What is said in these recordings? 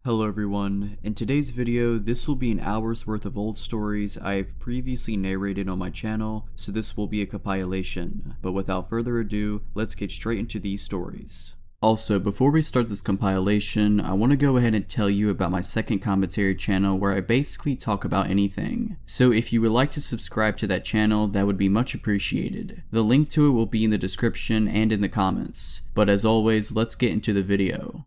Hello everyone, in today's video this will be an hour's worth of old stories I have previously narrated on my channel, so this will be a compilation. But without further ado, let's get straight into these stories. Also, before we start this compilation, I want to go ahead and tell you about my second commentary channel where I basically talk about anything. So if you would like to subscribe to that channel, that would be much appreciated. The link to it will be in the description and in the comments. But as always, let's get into the video.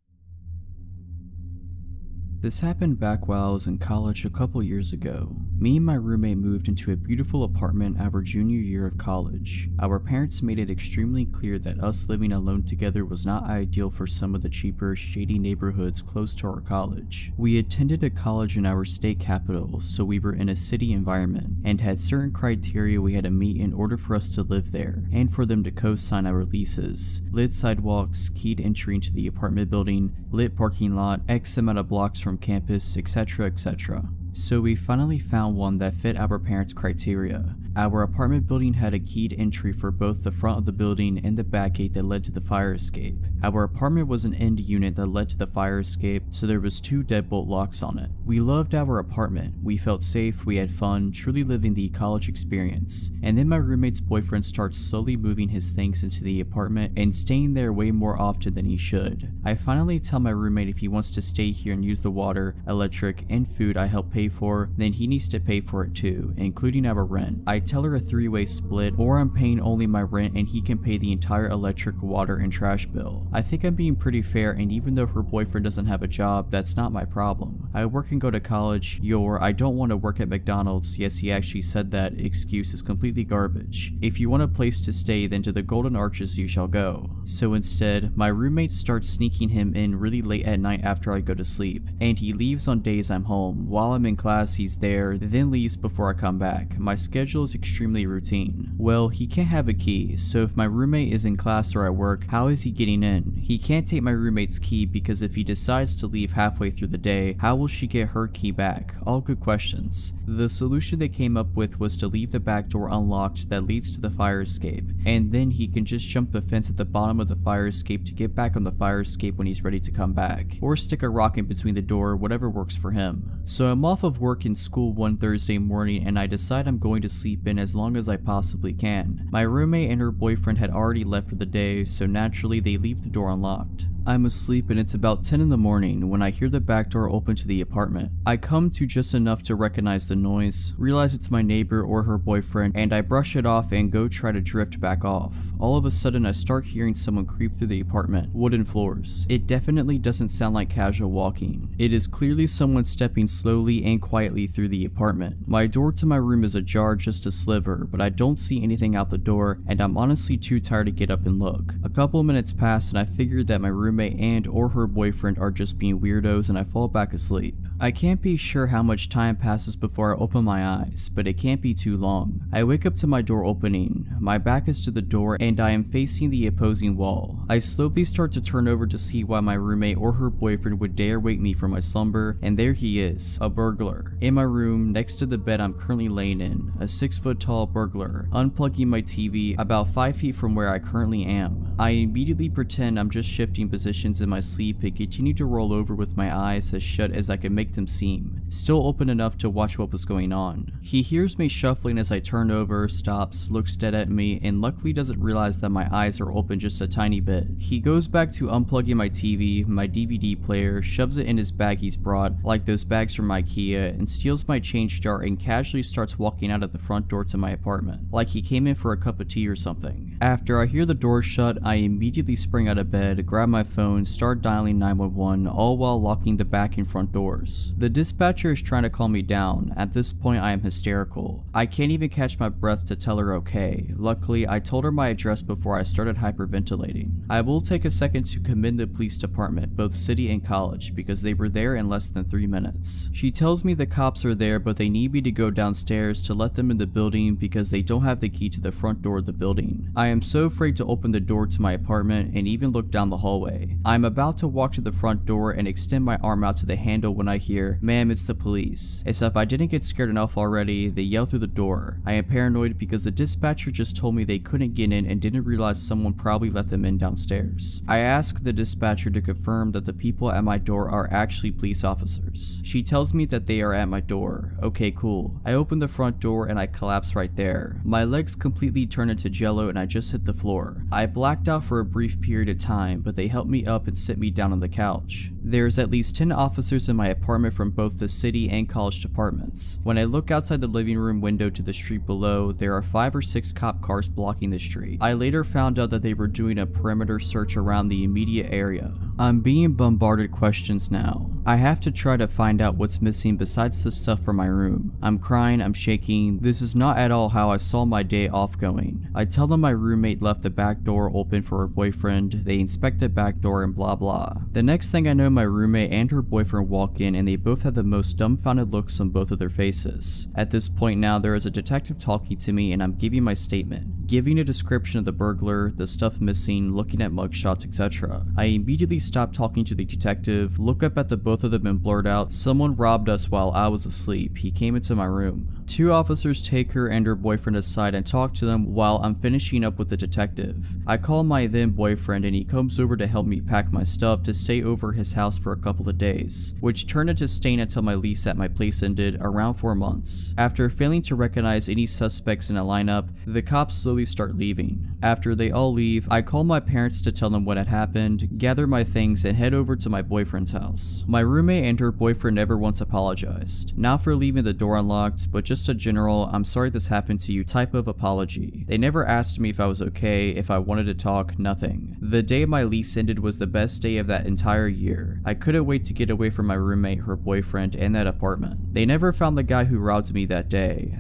This happened back while I was in college a couple years ago. Me and my roommate moved into a beautiful apartment our junior year of college. Our parents made it extremely clear that us living alone together was not ideal for some of the cheaper, shady neighborhoods close to our college. We attended a college in our state capital, so we were in a city environment, and had certain criteria we had to meet in order for us to live there, and for them to co-sign our leases. Lit sidewalks, keyed entry into the apartment building, lit parking lot, X amount of blocks from campus, etc, etc. So we finally found one that fit our parents' criteria. Our apartment building had a keyed entry for both the front of the building and the back gate that led to the fire escape. Our apartment was an end unit that led to the fire escape, so there was 2 deadbolt locks on it. We loved our apartment, we felt safe, we had fun, truly living the college experience. And then my roommate's boyfriend starts slowly moving his things into the apartment and staying there way more often than he should. I finally tell my roommate if he wants to stay here and use the water, electric, and food I help pay for, then he needs to pay for it too, including our rent. I tell her a 3-way split, or I'm paying only my rent and he can pay the entire electric, water, and trash bill. I think I'm being pretty fair, and even though her boyfriend doesn't have a job, that's not my problem. I work and go to college. Your "I don't want to work at McDonald's, yes he actually said that" excuse is completely garbage. If you want a place to stay, then to the Golden Arches you shall go. So instead, my roommate starts sneaking him in really late at night after I go to sleep, and he leaves on days I'm home. While I'm in class he's there, then leaves before I come back. My schedule is extremely routine. Well, he can't have a key, so if my roommate is in class or at work, how is he getting in? He can't take my roommate's key because if he decides to leave halfway through the day, how will she get her key back? All good questions. The solution they came up with was to leave the back door unlocked that leads to the fire escape, and then he can just jump the fence at the bottom of the fire escape to get back on the fire escape when he's ready to come back, or stick a rock in between the door, whatever works for him. So I'm off of work and school one Thursday morning, and I decide I'm going to sleep in as long as I possibly can. My roommate and her boyfriend had already left for the day, so naturally they leave the door unlocked. I'm asleep and it's about 10 in the morning when I hear the back door open to the apartment. I come to just enough to recognize the noise, realize it's my neighbor or her boyfriend, and I brush it off and go try to drift back off. All of a sudden I start hearing someone creep through the apartment. Wooden floors. It definitely doesn't sound like casual walking. It is clearly someone stepping slowly and quietly through the apartment. My door to my room is ajar just a sliver, but I don't see anything out the door, and I'm honestly too tired to get up and look. A couple minutes pass and I figure that my roommate and or her boyfriend are just being weirdos, and I fall back asleep. I can't be sure how much time passes before I open my eyes, but it can't be too long. I wake up to my door opening. My back is to the door and I am facing the opposing wall. I slowly start to turn over to see why my roommate or her boyfriend would dare wake me from my slumber, and there he is, a burglar. In my room, next to the bed I'm currently laying in, a 6-foot tall burglar, unplugging my TV about 5 feet from where I currently am. I immediately pretend I'm just shifting positions in my sleep and continue to roll over with my eyes as shut as I could make them seem, still open enough to watch what was going on. He hears me shuffling as I turn over, stops, looks dead at me, and luckily doesn't realize that my eyes are open just a tiny bit. He goes back to unplugging my TV, my DVD player, shoves it in his bag he's brought, like those bags from IKEA, and steals my change jar and casually starts walking out of the front door to my apartment, like he came in for a cup of tea or something. After I hear the door shut, I immediately spring out of bed, grab my phone, start dialing 911, all while locking the back and front doors. The dispatcher is trying to calm me down. At this point I am hysterical. I can't even catch my breath to tell her okay. Luckily, I told her my address before I started hyperventilating. I will take a second to commend the police department, both city and college, because they were there in less than 3 minutes. She tells me the cops are there, but they need me to go downstairs to let them in the building because they don't have the key to the front door of the building. I am so afraid to open the door to my apartment and even look down the hallway. hallway. I'm about to walk to the front door and extend my arm out to the handle when I hear, "Ma'am, it's the police." As if I didn't get scared enough already, they yell through the door. I am paranoid because the dispatcher just told me they couldn't get in and didn't realize someone probably let them in downstairs. I ask the dispatcher to confirm that the people at my door are actually police officers. She tells me that they are at my door. Okay, cool. I open the front door and I collapse right there. My legs completely turn into jello and I just hit the floor. I blacked out for a brief period of time, but they helped me up and sit me down on the couch. There's at least 10 officers in my apartment from both the city and college departments. When I look outside the living room window to the street below, there are 5 or 6 cop cars blocking the street. I later found out that they were doing a perimeter search around the immediate area. I'm being bombarded questions now. I have to try to find out what's missing besides the stuff from my room. I'm crying, I'm shaking. This is not at all how I saw my day off going. I tell them my roommate left the back door open for her boyfriend, they inspect the back door and blah blah. The next thing I know, my roommate and her boyfriend walk in and they both have the most dumbfounded looks on both of their faces. At this point now, there is a detective talking to me and I'm giving my statement, giving a description of the burglar, the stuff missing, looking at mugshots, etc. I immediately stop talking to the detective, look up at the both of them and blurt out, "Someone robbed us while I was asleep. He came into my room." 2 officers take her and her boyfriend aside and talk to them while I'm finishing up with the detective. I call my then boyfriend and he comes over to help me pack my stuff to stay over his house for a couple of days, which turned into staying until my lease at my place ended, around 4 months. After failing to recognize any suspects in a lineup, the cops slowly start leaving. After they all leave, I call my parents to tell them what had happened, gather my things, and head over to my boyfriend's house. My roommate and her boyfriend never once apologized, not for leaving the door unlocked, but just a general "I'm sorry this happened to you" type of apology. They never asked me if I was okay, if I wanted to talk, nothing. The day my lease ended was the best day of that entire year. I couldn't wait to get away from my roommate, her boyfriend, and that apartment. They never found the guy who robbed me that day.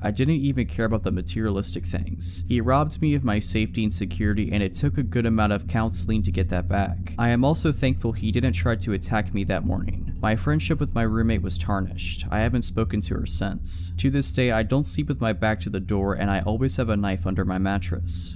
I didn't even care about the materialistic things. He robbed me of my safety and security, and it took a good amount of counseling to get that back. I am also thankful he didn't try to attack me that morning. My friendship with my roommate was tarnished. I haven't spoken to her since. To this day, I don't sleep with my back to the door, and I always have a knife under my mattress.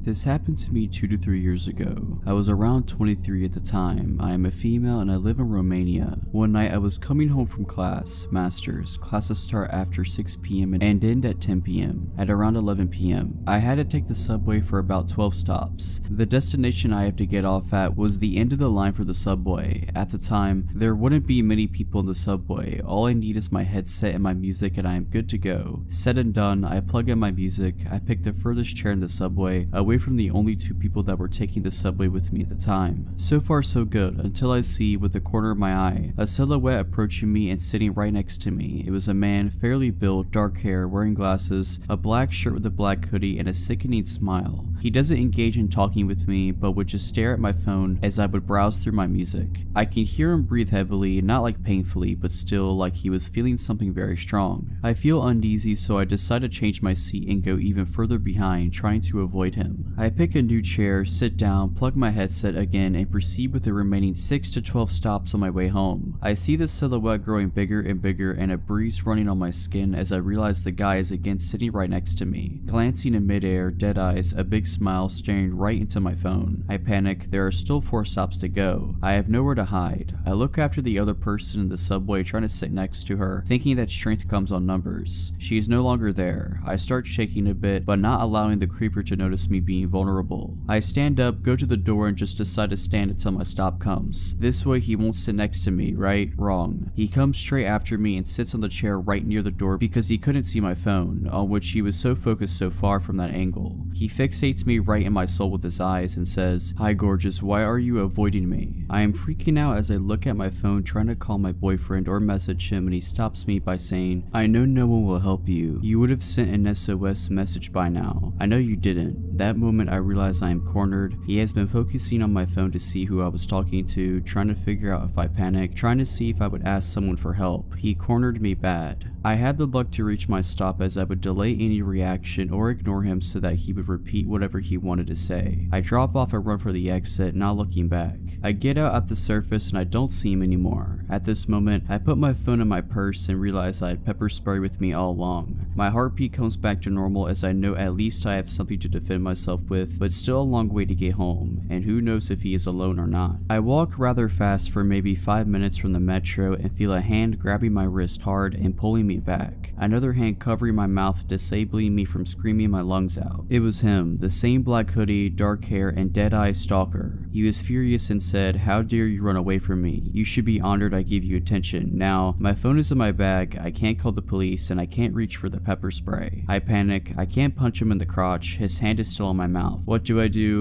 This happened to me 2 to 3 years ago. I was around 23 at the time. I am a female and I live in Romania. One night I was coming home from class, masters. Classes start after 6 p.m. and end at 10 p.m. At around 11 p.m. I had to take the subway for about 12 stops. The destination I have to get off at was the end of the line for the subway. At the time, there wouldn't be many people in the subway. All I need is my headset and my music and I am good to go. Said and done, I plug in my music. I pick the furthest chair in the subway, away from the only 2 people that were taking the subway with me at the time. So far so good, until I see, with the corner of my eye, a silhouette approaching me and sitting right next to me. It was a man, fairly built, dark hair, wearing glasses, a black shirt with a black hoodie, and a sickening smile. He doesn't engage in talking with me, but would just stare at my phone as I would browse through my music. I can hear him breathe heavily, not like painfully, but still like he was feeling something very strong. I feel uneasy, so I decide to change my seat and go even further behind, trying to avoid him. I pick a new chair, sit down, plug my headset again, and proceed with the remaining 6 to 12 stops on my way home. I see the silhouette growing bigger and bigger and a breeze running on my skin as I realize the guy is again sitting right next to me. Glancing in midair, dead eyes, a big smile, staring right into my phone. I panic. There are still 4 stops to go. I have nowhere to hide. I look after the other person in the subway trying to sit next to her, thinking that strength comes on numbers. She is no longer there. I start shaking a bit, but not allowing the creeper to notice me being vulnerable. I stand up, go to the door, and just decide to stand until my stop comes. This way he won't sit next to me, right? Wrong. He comes straight after me and sits on the chair right near the door because he couldn't see my phone, on which he was so focused so far from that angle. He fixates me right in my soul with his eyes and says, "Hi gorgeous, why are you avoiding me?" I am freaking out as I look at my phone trying to call my boyfriend or message him, and he stops me by saying, "I know no one will help you. You would have sent an SOS message by now. I know you didn't." That moment I realize I am cornered. He has been focusing on my phone to see who I was talking to, trying to figure out if I panicked, trying to see if I would ask someone for help. He cornered me bad. I had the luck to reach my stop as I would delay any reaction or ignore him so that he would repeat whatever he wanted to say. I drop off and run for the exit, not looking back. I get out at the surface and I don't see him anymore. At this moment, I put my phone in my purse and realize I had pepper spray with me all along. My heartbeat comes back to normal as I know at least I have something to defend myself with, but still a long way to get home, and who knows if he is alone or not. I walk rather fast for maybe 5 minutes from the metro and feel a hand grabbing my wrist hard and pulling me back. Another hand covering my mouth, disabling me from screaming my lungs out. It was him, the same black hoodie, dark hair, and dead-eyed stalker. He was furious and said, "How dare you run away from me? You should be honored I gave you attention. Now, my phone is in my bag, I can't call the police, and I can't reach for the pepper spray." I panic, I can't punch him in the crotch, his hand is still on my mouth. What do?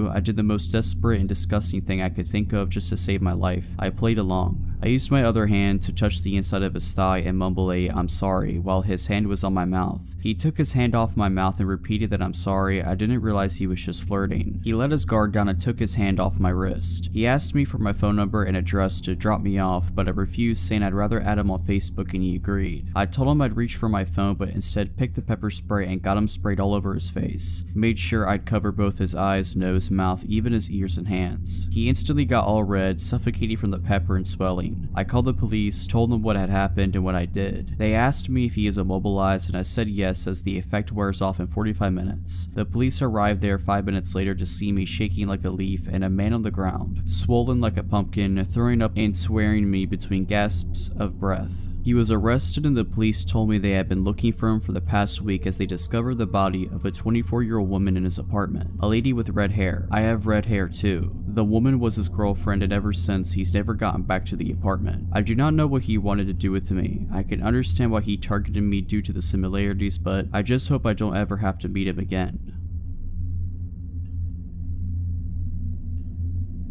I did the most desperate and disgusting thing I could think of just to save my life. I played along. I used my other hand to touch the inside of his thigh and mumble a "I'm sorry" while his hand was on my mouth. He took his hand off my mouth and repeated that I'm sorry. I didn't realize he was just flirting. He let his guard down and took his hand off my wrist. He asked me for my phone number and address to drop me off, but I refused, saying I'd rather add him on Facebook, and he agreed. I told him I'd reach for my phone, but instead picked the pepper spray and got him sprayed all over his face. Made sure I'd cover both his eyes, nose, mouth, even his ears and hands. He instantly got all red, suffocating from the pepper and swelling. I called the police, told them what had happened and what I did. They asked me if he is immobilized, and I said yes, as the effect wears off in 45 minutes. The police arrived there 5 minutes later to see me shaking like a leaf and a man on the ground, swollen like a pumpkin, throwing up and swearing me between gasps of breath. He was arrested, and the police told me they had been looking for him for the past week as they discovered the body of a 24-year-old woman in his apartment, a lady with red hair. I have red hair too. The woman was his girlfriend, and ever since he's never gotten back to the apartment. I do not know what he wanted to do with me. I can understand why he targeted me due to the similarities, but I just hope I don't ever have to meet him again.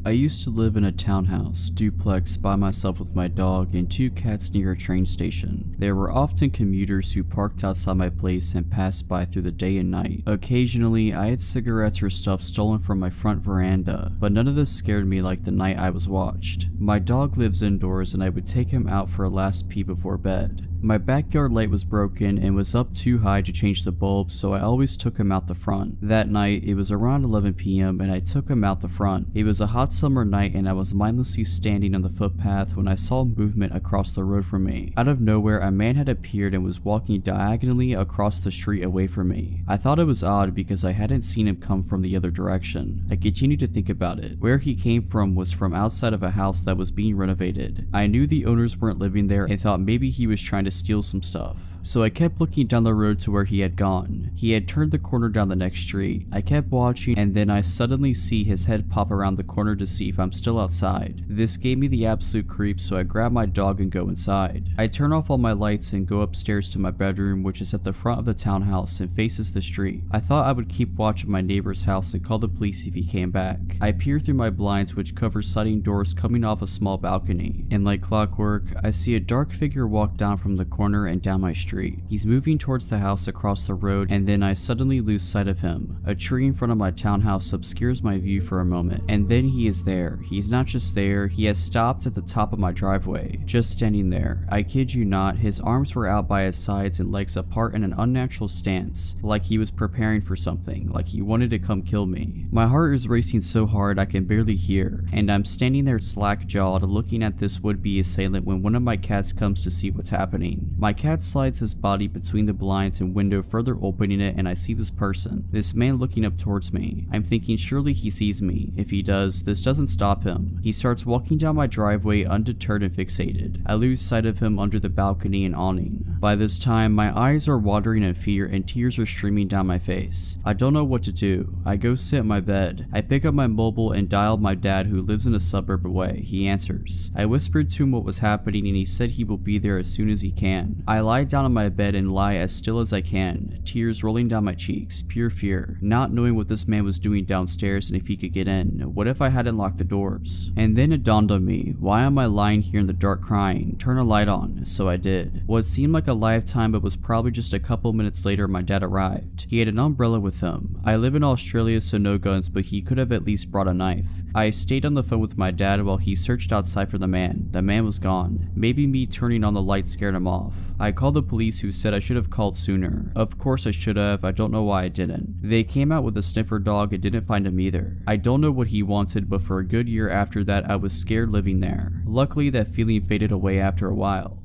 I used to live in a townhouse duplex by myself with my dog and 2 cats near a train station. There were often commuters who parked outside my place and passed by through the day and night. Occasionally, I had cigarettes or stuff stolen from my front veranda, but none of this scared me like the night I was watched. My dog lives indoors, and I would take him out for a last pee before bed. My backyard light was broken and was up too high to change the bulb, so I always took him out the front. That night, it was around 11 p.m. and I took him out the front. It was a hot summer night and I was mindlessly standing on the footpath when I saw movement across the road from me. Out of nowhere, a man had appeared and was walking diagonally across the street away from me. I thought it was odd because I hadn't seen him come from the other direction. I continued to think about it. Where he came from was from outside of a house that was being renovated. I knew the owners weren't living there and thought maybe he was trying to steal some stuff. So I kept looking down the road to where he had gone. He had turned the corner down the next street. I kept watching, and then I suddenly see his head pop around the corner to see if I'm still outside. This gave me the absolute creeps, so I grab my dog and go inside. I turn off all my lights and go upstairs to my bedroom, which is at the front of the townhouse and faces the street. I thought I would keep watch of my neighbor's house and call the police if he came back. I peer through my blinds, which cover sliding doors coming off a small balcony, and like clockwork, I see a dark figure walk down from the corner and down my street. He's moving towards the house across the road, and then I suddenly lose sight of him. A tree in front of my townhouse obscures my view for a moment, and then he is there. He's not just there, he has stopped at the top of my driveway, just standing there. I kid you not, his arms were out by his sides and legs apart in an unnatural stance, like he was preparing for something, like he wanted to come kill me. My heart is racing so hard I can barely hear, and I'm standing there slack-jawed looking at this would-be assailant when one of my cats comes to see what's happening. My cat slides his body between the blinds and window, further opening it, and I see this person, this man looking up towards me. I'm thinking surely he sees me. If he does, this doesn't stop him. He starts walking down my driveway undeterred and fixated. I lose sight of him under the balcony and awning. By this time, my eyes are watering in fear and tears are streaming down my face. I don't know what to do. I go sit in my bed. I pick up my mobile and dial my dad, who lives in a suburb away. He answers. I whispered to him what was happening and he said he will be there as soon as he can. I lie down on my bed and lie as still as I can, tears rolling down my cheeks, pure fear, not knowing what this man was doing downstairs and if he could get in. What if I hadn't locked the doors? And then it dawned on me, why am I lying here in the dark crying? Turn a light on. So I did. What seemed like a lifetime but was probably just a couple minutes later, my dad arrived. He had an umbrella with him. I live in Australia, so no guns, but he could have at least brought a knife. I stayed on the phone with my dad while he searched outside for the man. The man was gone. Maybe me turning on the light scared him off. I called the police, who said I should have called sooner. Of course I should have, I don't know why I didn't. They came out with a sniffer dog and didn't find him either. I don't know what he wanted, but for a good year after that I was scared living there. Luckily that feeling faded away after a while.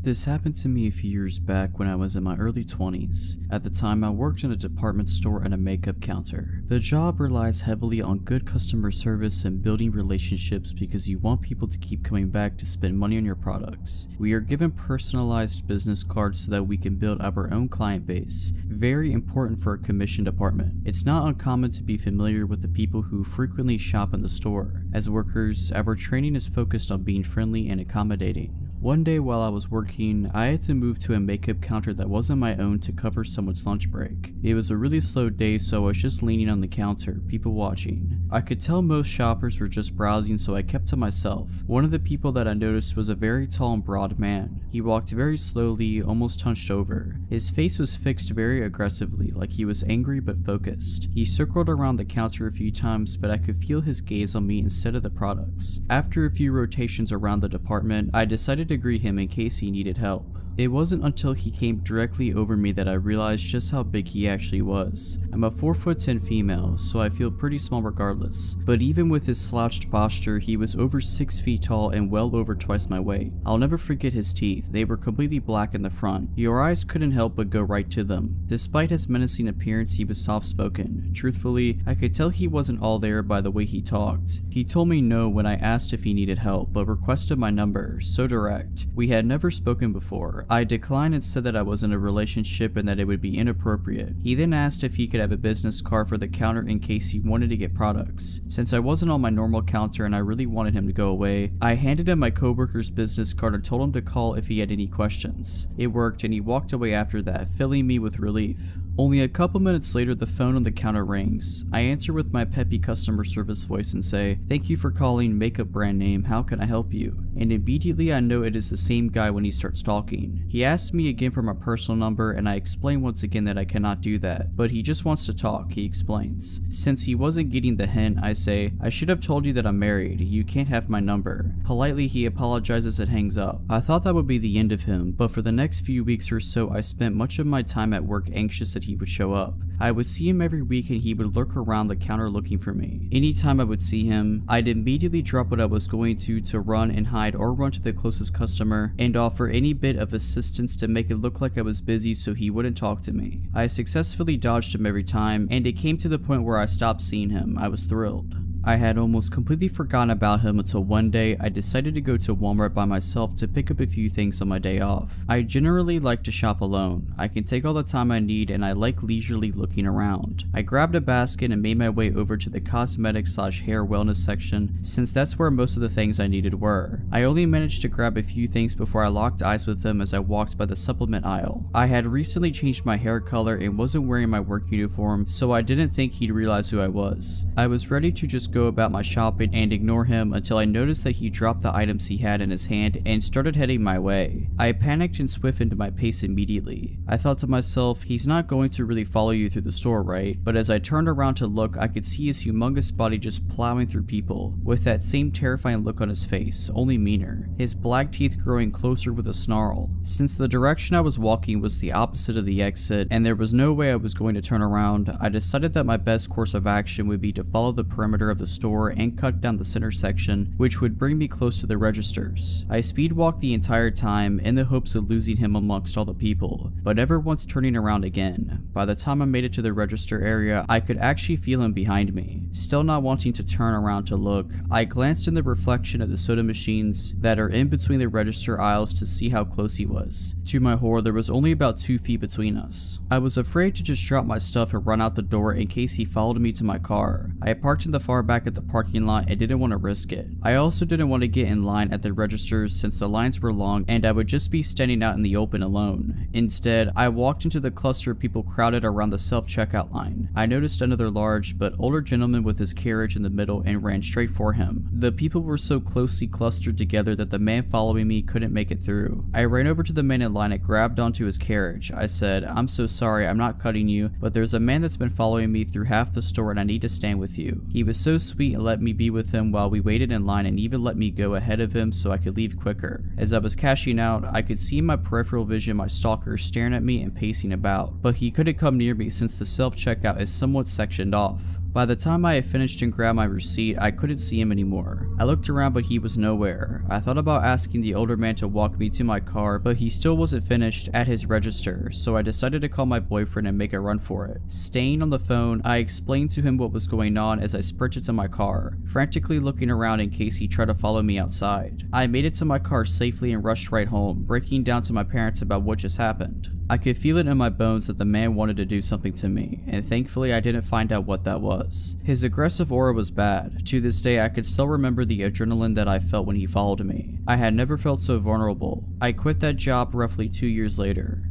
This happened to me a few years back when I was in my early 20s. At the time, I worked in a department store at a makeup counter. The job relies heavily on good customer service and building relationships because you want people to keep coming back to spend money on your products. We are given personalized business cards so that we can build our own client base. Very important for a commission department. It's not uncommon to be familiar with the people who frequently shop in the store. As workers, our training is focused on being friendly and accommodating. One day while I was working, I had to move to a makeup counter that wasn't my own to cover someone's lunch break. It was a really slow day, so I was just leaning on the counter, people watching. I could tell most shoppers were just browsing, so I kept to myself. One of the people that I noticed was a very tall and broad man. He walked very slowly, almost hunched over. His face was fixed very aggressively, like he was angry but focused. He circled around the counter a few times, but I could feel his gaze on me instead of the products. After a few rotations around the department, I decided to greet him in case he needed help. It wasn't until he came directly over me that I realized just how big he actually was. I'm a 4'10" female, so I feel pretty small regardless. But even with his slouched posture, he was over 6 feet tall and well over twice my weight. I'll never forget his teeth. They were completely black in the front. Your eyes couldn't help but go right to them. Despite his menacing appearance, he was soft-spoken. Truthfully, I could tell he wasn't all there by the way he talked. He told me no when I asked if he needed help, but requested my number. So direct. We had never spoken before. I declined and said that I was in a relationship and that it would be inappropriate. He then asked if he could have a business card for the counter in case he wanted to get products. Since I wasn't on my normal counter and I really wanted him to go away, I handed him my coworker's business card and told him to call if he had any questions. It worked and he walked away after that, filling me with relief. Only a couple minutes later, the phone on the counter rings. I answer with my peppy customer service voice and say, "Thank you for calling makeup brand name, how can I help you?" And immediately I know it is the same guy when he starts talking. He asks me again for my personal number and I explain once again that I cannot do that, but he just wants to talk, he explains. Since he wasn't getting the hint, I say, "I should have told you that I'm married, you can't have my number." Politely he apologizes and hangs up. I thought that would be the end of him, but for the next few weeks or so I spent much of my time at work anxious that he would show up. I would see him every week and he would lurk around the counter looking for me. Anytime I would see him, I'd immediately drop what I was going to run and hide or run to the closest customer and offer any bit of assistance to make it look like I was busy so he wouldn't talk to me. I successfully dodged him every time, and it came to the point where I stopped seeing him. I was thrilled. I had almost completely forgotten about him until one day I decided to go to Walmart by myself to pick up a few things on my day off. I generally like to shop alone. I can take all the time I need and I like leisurely looking around. I grabbed a basket and made my way over to the cosmetic/hair wellness section since that's where most of the things I needed were. I only managed to grab a few things before I locked eyes with him as I walked by the supplement aisle. I had recently changed my hair color and wasn't wearing my work uniform, so I didn't think he'd realize who I was. I was ready to just go about my shopping and ignore him until I noticed that he dropped the items he had in his hand and started heading my way. I panicked and stiffened my pace immediately. I thought to myself, he's not going to really follow you through the store, right? But as I turned around to look, I could see his humongous body just plowing through people, with that same terrifying look on his face, only meaner, his black teeth growing closer with a snarl. Since the direction I was walking was the opposite of the exit, and there was no way I was going to turn around, I decided that my best course of action would be to follow the perimeter of the store and cut down the center section, which would bring me close to the registers. I speed walked the entire time in the hopes of losing him amongst all the people, but never once turning around again. By the time I made it to the register area, I could actually feel him behind me. Still not wanting to turn around to look, I glanced in the reflection of the soda machines that are in between the register aisles to see how close he was. To my horror, there was only about 2 feet between us. I was afraid to just drop my stuff and run out the door in case he followed me to my car. I parked in the far back of the parking lot and didn't want to risk it. I also didn't want to get in line at the registers since the lines were long and I would just be standing out in the open alone. Instead, I walked into the cluster of people crowded around the self-checkout line. I noticed another large but older gentleman with his carriage in the middle and ran straight for him. The people were so closely clustered together that the man following me couldn't make it through. I ran over to the man in line and grabbed onto his carriage. I said, "I'm so sorry, I'm not cutting you, but there's a man that's been following me through half the store and I need to stand with you." He was so sweet and let me be with him while we waited in line and even let me go ahead of him so I could leave quicker. As I was cashing out, I could see in my peripheral vision my stalker staring at me and pacing about, but he couldn't come near me since the self-checkout is somewhat sectioned off. By the time I had finished and grabbed my receipt, I couldn't see him anymore. I looked around but he was nowhere. I thought about asking the older man to walk me to my car, but he still wasn't finished at his register, so I decided to call my boyfriend and make a run for it. Staying on the phone, I explained to him what was going on as I sprinted to my car, frantically looking around in case he tried to follow me outside. I made it to my car safely and rushed right home, breaking down to my parents about what just happened. I could feel it in my bones that the man wanted to do something to me, and thankfully I didn't find out what that was. His aggressive aura was bad. To this day, I could still remember the adrenaline that I felt when he followed me. I had never felt so vulnerable. I quit that job roughly 2 years later.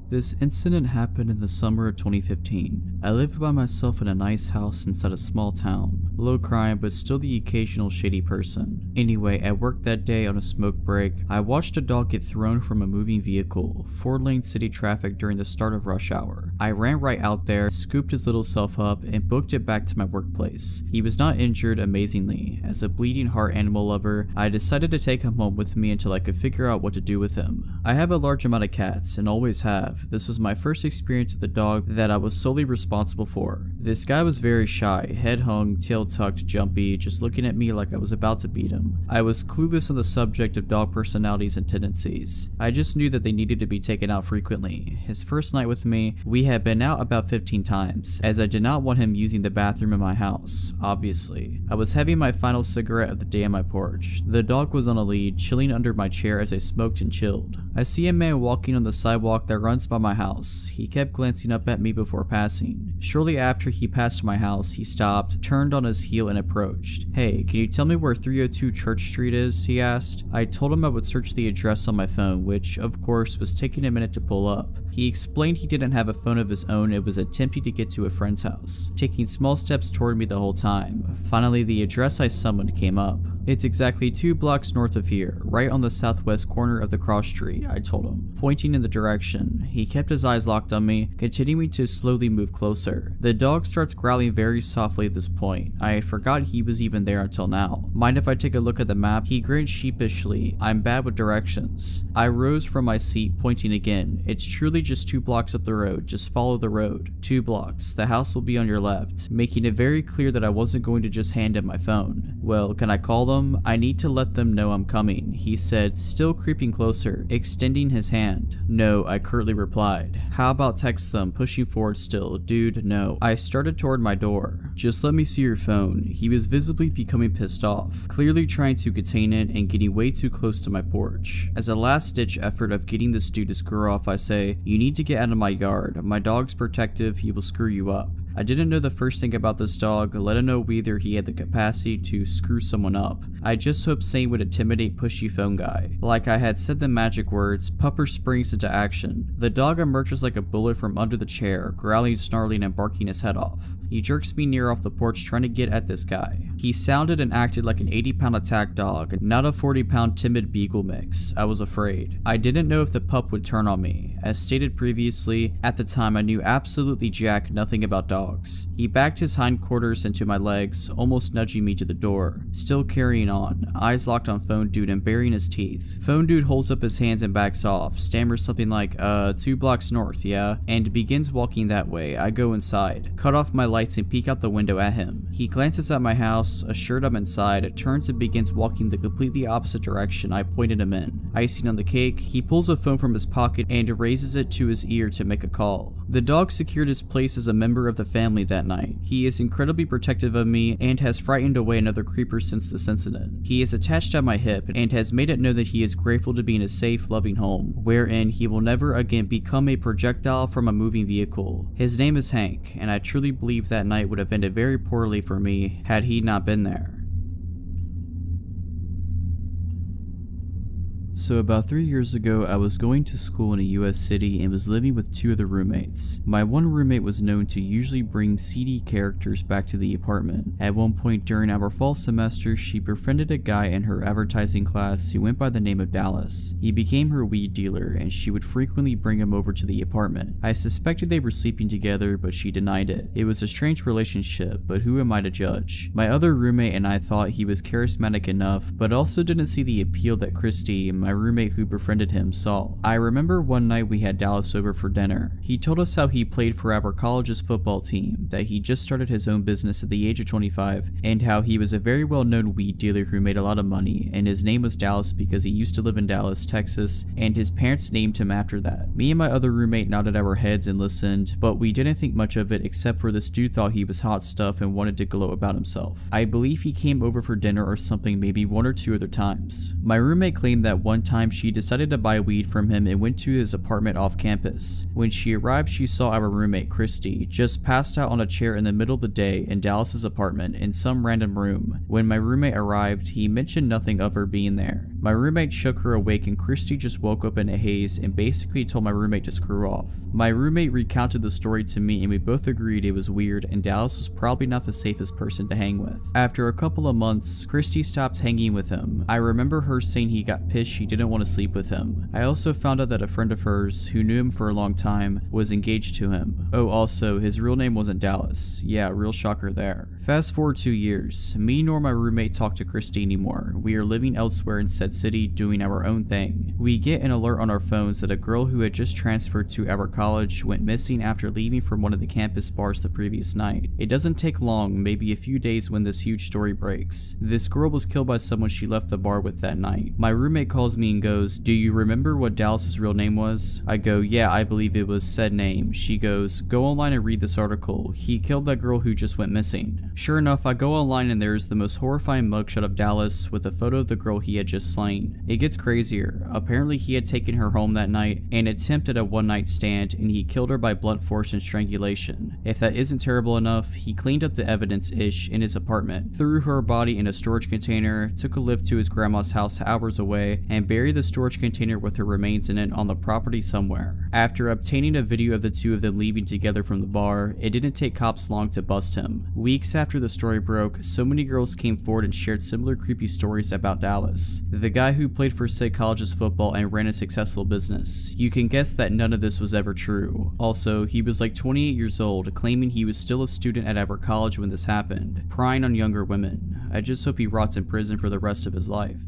This incident happened in the summer of 2015. I lived by myself in a nice house inside a small town. Low crime, but still the occasional shady person. Anyway, at work that day on a smoke break, I watched a dog get thrown from a moving vehicle, 4-lane city traffic during the start of rush hour. I ran right out there, scooped his little self up, and booked it back to my workplace. He was not injured, amazingly. As a bleeding heart animal lover, I decided to take him home with me until I could figure out what to do with him. I have a large amount of cats, and always have. This was my first experience with a dog that I was solely responsible for. This guy was very shy, head hung, tail tucked, jumpy, just looking at me like I was about to beat him. I was clueless on the subject of dog personalities and tendencies. I just knew that they needed to be taken out frequently. His first night with me, we had been out about 15 times, as I did not want him using the bathroom in my house, obviously. I was having my final cigarette of the day on my porch. The dog was on a lead, chilling under my chair as I smoked and chilled. I see a man walking on the sidewalk that runs by my house. He kept glancing up at me before passing. Shortly after he passed my house, he stopped, turned on his heel and approached. "Hey, can you tell me where 302 Church Street is?" he asked. I told him I would search the address on my phone, which, of course, was taking a minute to pull up. He explained he didn't have a phone of his own and was attempting to get to a friend's house, taking small steps toward me the whole time. Finally, the address I summoned came up. "It's exactly 2 blocks north of here, right on the southwest corner of the cross street," I told him, pointing in the direction. He kept his eyes locked on me, continuing to slowly move closer. The dog starts growling very softly at this point. I had forgot he was even there until now. "Mind if I take a look at the map?" He grinned sheepishly. "I'm bad with directions." I rose from my seat, pointing again. "It's truly just 2 blocks up the road. Just follow the road. 2 blocks. The house will be on your left," making it very clear that I wasn't going to just hand him my phone. "Well, can I call them? I need to let them know I'm coming," he said, still creeping closer, extending his hand. "No," I curtly replied. "How about text them?" Pushing forward still. "Dude, no." I started toward my door. "Just let me see your phone." He was visibly becoming pissed off, clearly trying to contain it and getting way too close to my porch. As a last-ditch effort of getting this dude to screw off, I say, "You need to get out of my yard. My dog's protective. He will screw you up." I didn't know the first thing about this dog, let alone whether he had the capacity to screw someone up. I just hoped saying would intimidate pushy phone guy. Like I had said the magic words, Pupper springs into action. The dog emerges like a bullet from under the chair, growling, snarling, and barking his head off. He jerks me near off the porch trying to get at this guy. He sounded and acted like an 80-pound attack dog, not a 40-pound timid beagle mix. I was afraid. I didn't know if the pup would turn on me. As stated previously, at the time I knew absolutely jack nothing about dogs. He backed his hindquarters into my legs, almost nudging me to the door. Still carrying on, eyes locked on phone dude and baring his teeth. Phone dude holds up his hands and backs off, stammers something like, 2 blocks north, yeah? And begins walking that way. I go inside, cut off my lights and peek out the window at him. He glances at my house, assured I'm inside, turns and begins walking the completely opposite direction I pointed him in. Icing on the cake, he pulls a phone from his pocket and raises it to his ear to make a call. The dog secured his place as a member of the family that night. He is incredibly protective of me and has frightened away another creeper since this incident. He is attached at my hip and has made it known that he is grateful to be in a safe, loving home, wherein he will never again become a projectile from a moving vehicle. His name is Hank, and I truly believe that night would have ended very poorly for me had he not been there. So about 3 years ago, I was going to school in a US city and was living with 2 other roommates. My one roommate was known to usually bring seedy characters back to the apartment. At one point during our fall semester, she befriended a guy in her advertising class who went by the name of Dallas. He became her weed dealer and she would frequently bring him over to the apartment. I suspected they were sleeping together, but she denied it. It was a strange relationship, but who am I to judge? My other roommate and I thought he was charismatic enough, but also didn't see the appeal that Christy, my roommate who befriended him saw. I remember one night we had Dallas over for dinner. He told us how he played for our college's football team, that he just started his own business at the age of 25, and how he was a very well-known weed dealer who made a lot of money, and his name was Dallas because he used to live in Dallas, Texas, and his parents named him after that. Me and my other roommate nodded our heads and listened, but we didn't think much of it except for this dude thought he was hot stuff and wanted to gloat about himself. I believe he came over for dinner or something maybe 1 or 2 other times. My roommate claimed that one time she decided to buy weed from him and went to his apartment off campus. When she arrived, she saw our roommate, Christy, just passed out on a chair in the middle of the day in Dallas's apartment in some random room. When my roommate arrived, he mentioned nothing of her being there. My roommate shook her awake and Christy just woke up in a haze and basically told my roommate to screw off. My roommate recounted the story to me and we both agreed it was weird and Dallas was probably not the safest person to hang with. After a couple of months, Christy stopped hanging with him. I remember her saying he got pissed she didn't want to sleep with him. I also found out that a friend of hers, who knew him for a long time, was engaged to him. Oh, also, his real name wasn't Dallas. Yeah, real shocker there. Fast forward 2 years, me nor my roommate talk to Christy anymore. We are living elsewhere in said city doing our own thing. We get an alert on our phones that a girl who had just transferred to our college went missing after leaving from one of the campus bars the previous night. It doesn't take long, maybe a few days, when this huge story breaks. This girl was killed by someone she left the bar with that night. My roommate calls me and goes, "Do you remember what Dallas's real name was?" I go, "Yeah, I believe it was said name." She goes, "Go online and read this article. He killed that girl who just went missing." Sure enough, I go online and there's the most horrifying mugshot of Dallas with a photo of the girl he had just slain. It gets crazier. Apparently he had taken her home that night and attempted a one-night stand, and he killed her by blunt force and strangulation. If that isn't terrible enough, he cleaned up the evidence-ish in his apartment, threw her body in a storage container, took a lift to his grandma's house hours away, and buried the storage container with her remains in it on the property somewhere. After obtaining a video of the two of them leaving together from the bar, it didn't take cops long to bust him. Weeks after the story broke, so many girls came forward and shared similar creepy stories about Dallas, the guy who played for said college's football and ran a successful business. You can guess that none of this was ever true. Also, he was like 28 years old, claiming he was still a student at our college when this happened, prying on younger women. I just hope he rots in prison for the rest of his life.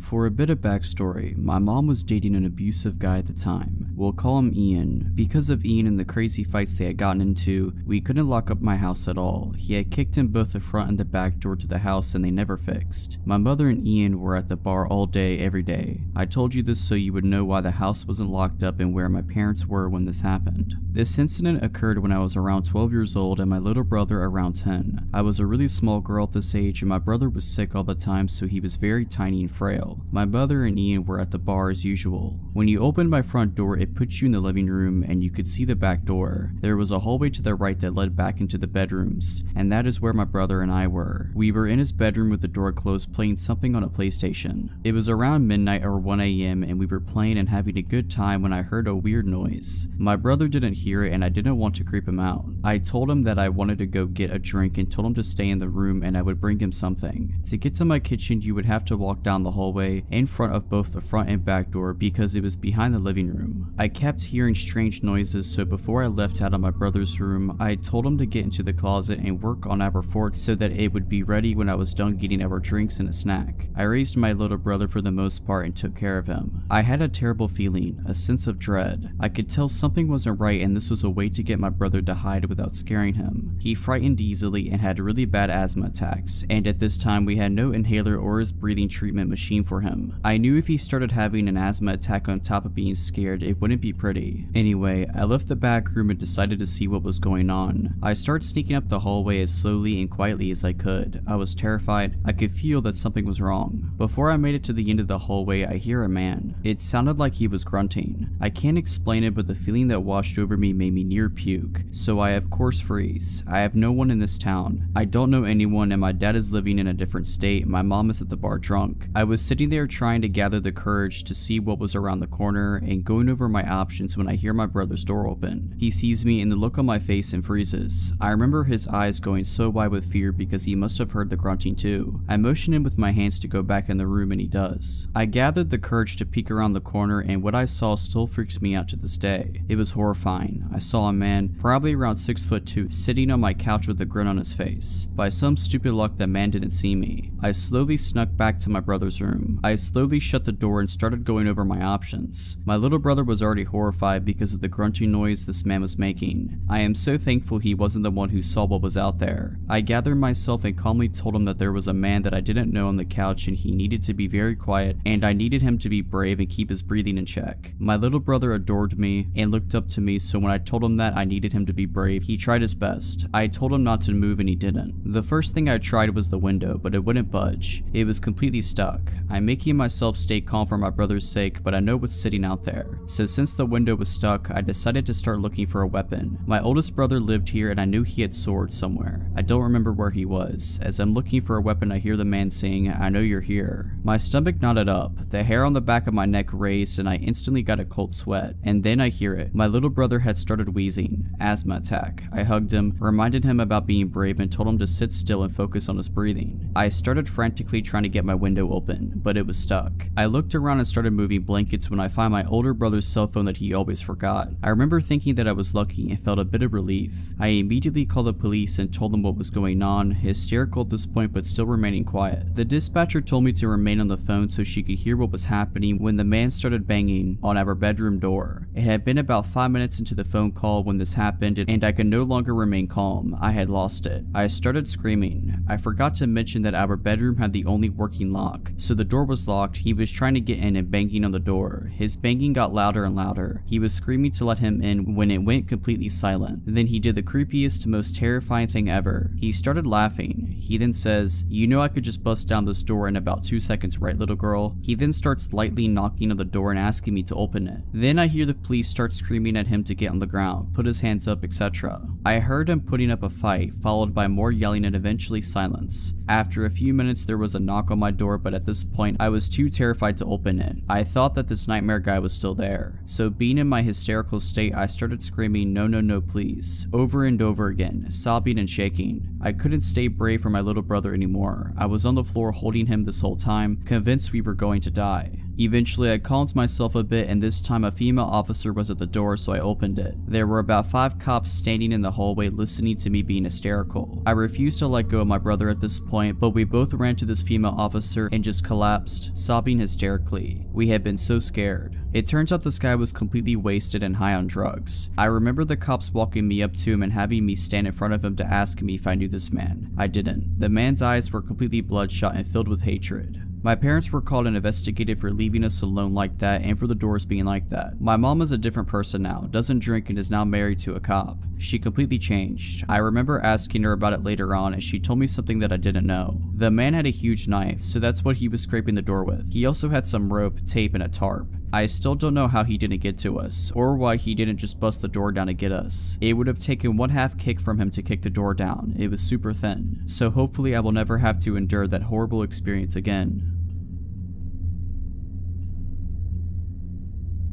For a bit of backstory, my mom was dating an abusive guy at the time. We'll call him Ian. Because of Ian and the crazy fights they had gotten into, we couldn't lock up my house at all. He had kicked in both the front and the back door to the house and they never fixed. My mother and Ian were at the bar all day, every day. I told you this so you would know why the house wasn't locked up and where my parents were when this happened. This incident occurred when I was around 12 years old and my little brother around 10. I was a really small girl at this age and my brother was sick all the time, so he was very tiny and frail. My mother and Ian were at the bar as usual. When you opened my front door, it put you in the living room and you could see the back door. There was a hallway to the right that led back into the bedrooms, and that is where my brother and I were. We were in his bedroom with the door closed playing something on a PlayStation. It was around midnight or 1 AM and we were playing and having a good time when I heard a weird noise. My brother didn't hear it and I didn't want to creep him out. I told him that I wanted to go get a drink and told him to stay in the room and I would bring him something. To get to my kitchen, you would have to walk down the hallway in front of both the front and back door because it was behind the living room. I kept hearing strange noises, so before I left out of my brother's room, I told him to get into the closet and work on our fort so that it would be ready when I was done getting our drinks and a snack. I raised my little brother for the most part and took care of him. I had a terrible feeling, a sense of dread. I could tell something wasn't right and this was a way to get my brother to hide without scaring him. He frightened easily and had really bad asthma attacks, and at this time we had no inhaler or his breathing treatment machine for him. I knew if he started having an asthma attack on top of being scared, it wouldn't be pretty. Anyway, I left the back room and decided to see what was going on. I started sneaking up the hallway as slowly and quietly as I could. I was terrified. I could feel that something was wrong. Before I made it to the end of the hallway, I hear a man. It sounded like he was grunting. I can't explain it, but the feeling that washed over me made me near puke, so I of course freeze. I have no one in this town. I don't know anyone and my dad is living in a different state. My mom is at the bar drunk. I was sitting there trying to gather the courage to see what was around the corner and going over my my options when I hear my brother's door open. He sees me and the look on my face and freezes. I remember his eyes going so wide with fear because he must have heard the grunting too. I motion him with my hands to go back in the room and he does. I gathered the courage to peek around the corner and what I saw still freaks me out to this day. It was horrifying. I saw a man, probably around 6'2", sitting on my couch with a grin on his face. By some stupid luck, the man didn't see me. I slowly snuck back to my brother's room. I slowly shut the door and started going over my options. My little brother was already horrified because of the grunting noise this man was making. I am so thankful he wasn't the one who saw what was out there. I gathered myself and calmly told him that there was a man that I didn't know on the couch and he needed to be very quiet and I needed him to be brave and keep his breathing in check. My little brother adored me and looked up to me, so when I told him that I needed him to be brave, he tried his best. I told him not to move and he didn't. The first thing I tried was the window, but it wouldn't budge. It was completely stuck. I'm making myself stay calm for my brother's sake, but I know what's sitting out there. So since the window was stuck, I decided to start looking for a weapon. My oldest brother lived here and I knew he had swords somewhere. I don't remember where he was. As I'm looking for a weapon, I hear the man saying, "I know you're here." My stomach knotted up, the hair on the back of my neck raised, and I instantly got a cold sweat. And then I hear it. My little brother had started wheezing. Asthma attack. I hugged him, reminded him about being brave, and told him to sit still and focus on his breathing. I started frantically trying to get my window open, but it was stuck. I looked around and started moving blankets when I find my older brother's cell phone that he always forgot. I remember thinking that I was lucky and felt a bit of relief. I immediately called the police and told them what was going on, hysterical at this point but still remaining quiet. The dispatcher told me to remain on the phone so she could hear what was happening when the man started banging on our bedroom door. It had been about 5 minutes into the phone call when this happened and I could no longer remain calm. I had lost it. I started screaming. I forgot to mention that our bedroom had the only working lock, so the door was locked. He was trying to get in and banging on the door. His banging got louder and louder. He was screaming to let him in when it went completely silent. Then he did the creepiest, most terrifying thing ever. He started laughing. He then says, "You know I could just bust down this door in about 2 seconds, right, little girl?" He then starts lightly knocking on the door and asking me to open it. Then I hear the police start screaming at him to get on the ground, put his hands up, etc. I heard him putting up a fight, followed by more yelling and eventually silence. After a few minutes there was a knock on my door, but at this point I was too terrified to open it. I thought that this nightmare guy was still there. So being in my hysterical state, I started screaming, "No, no, no, please," over and over again, sobbing and shaking. I couldn't stay brave for my little brother anymore. I was on the floor holding him this whole time, convinced we were going to die. Eventually I calmed myself a bit and this time a female officer was at the door, so I opened it. There were about 5 cops standing in the hallway listening to me being hysterical. I refused to let go of my brother at this point, but we both ran to this female officer and just collapsed, sobbing hysterically. We had been so scared. It turns out this guy was completely wasted and high on drugs. I remember the cops walking me up to him and having me stand in front of him to ask me if I knew this man. I didn't. The man's eyes were completely bloodshot and filled with hatred. My parents were called and investigated for leaving us alone like that and for the doors being like that. My mom is a different person now, doesn't drink and is now married to a cop. She completely changed. I remember asking her about it later on and she told me something that I didn't know. The man had a huge knife, so that's what he was scraping the door with. He also had some rope, tape, and a tarp. I still don't know how he didn't get to us, or why he didn't just bust the door down to get us. It would have taken 1/2 kick from him to kick the door down. It was super thin. So hopefully I will never have to endure that horrible experience again.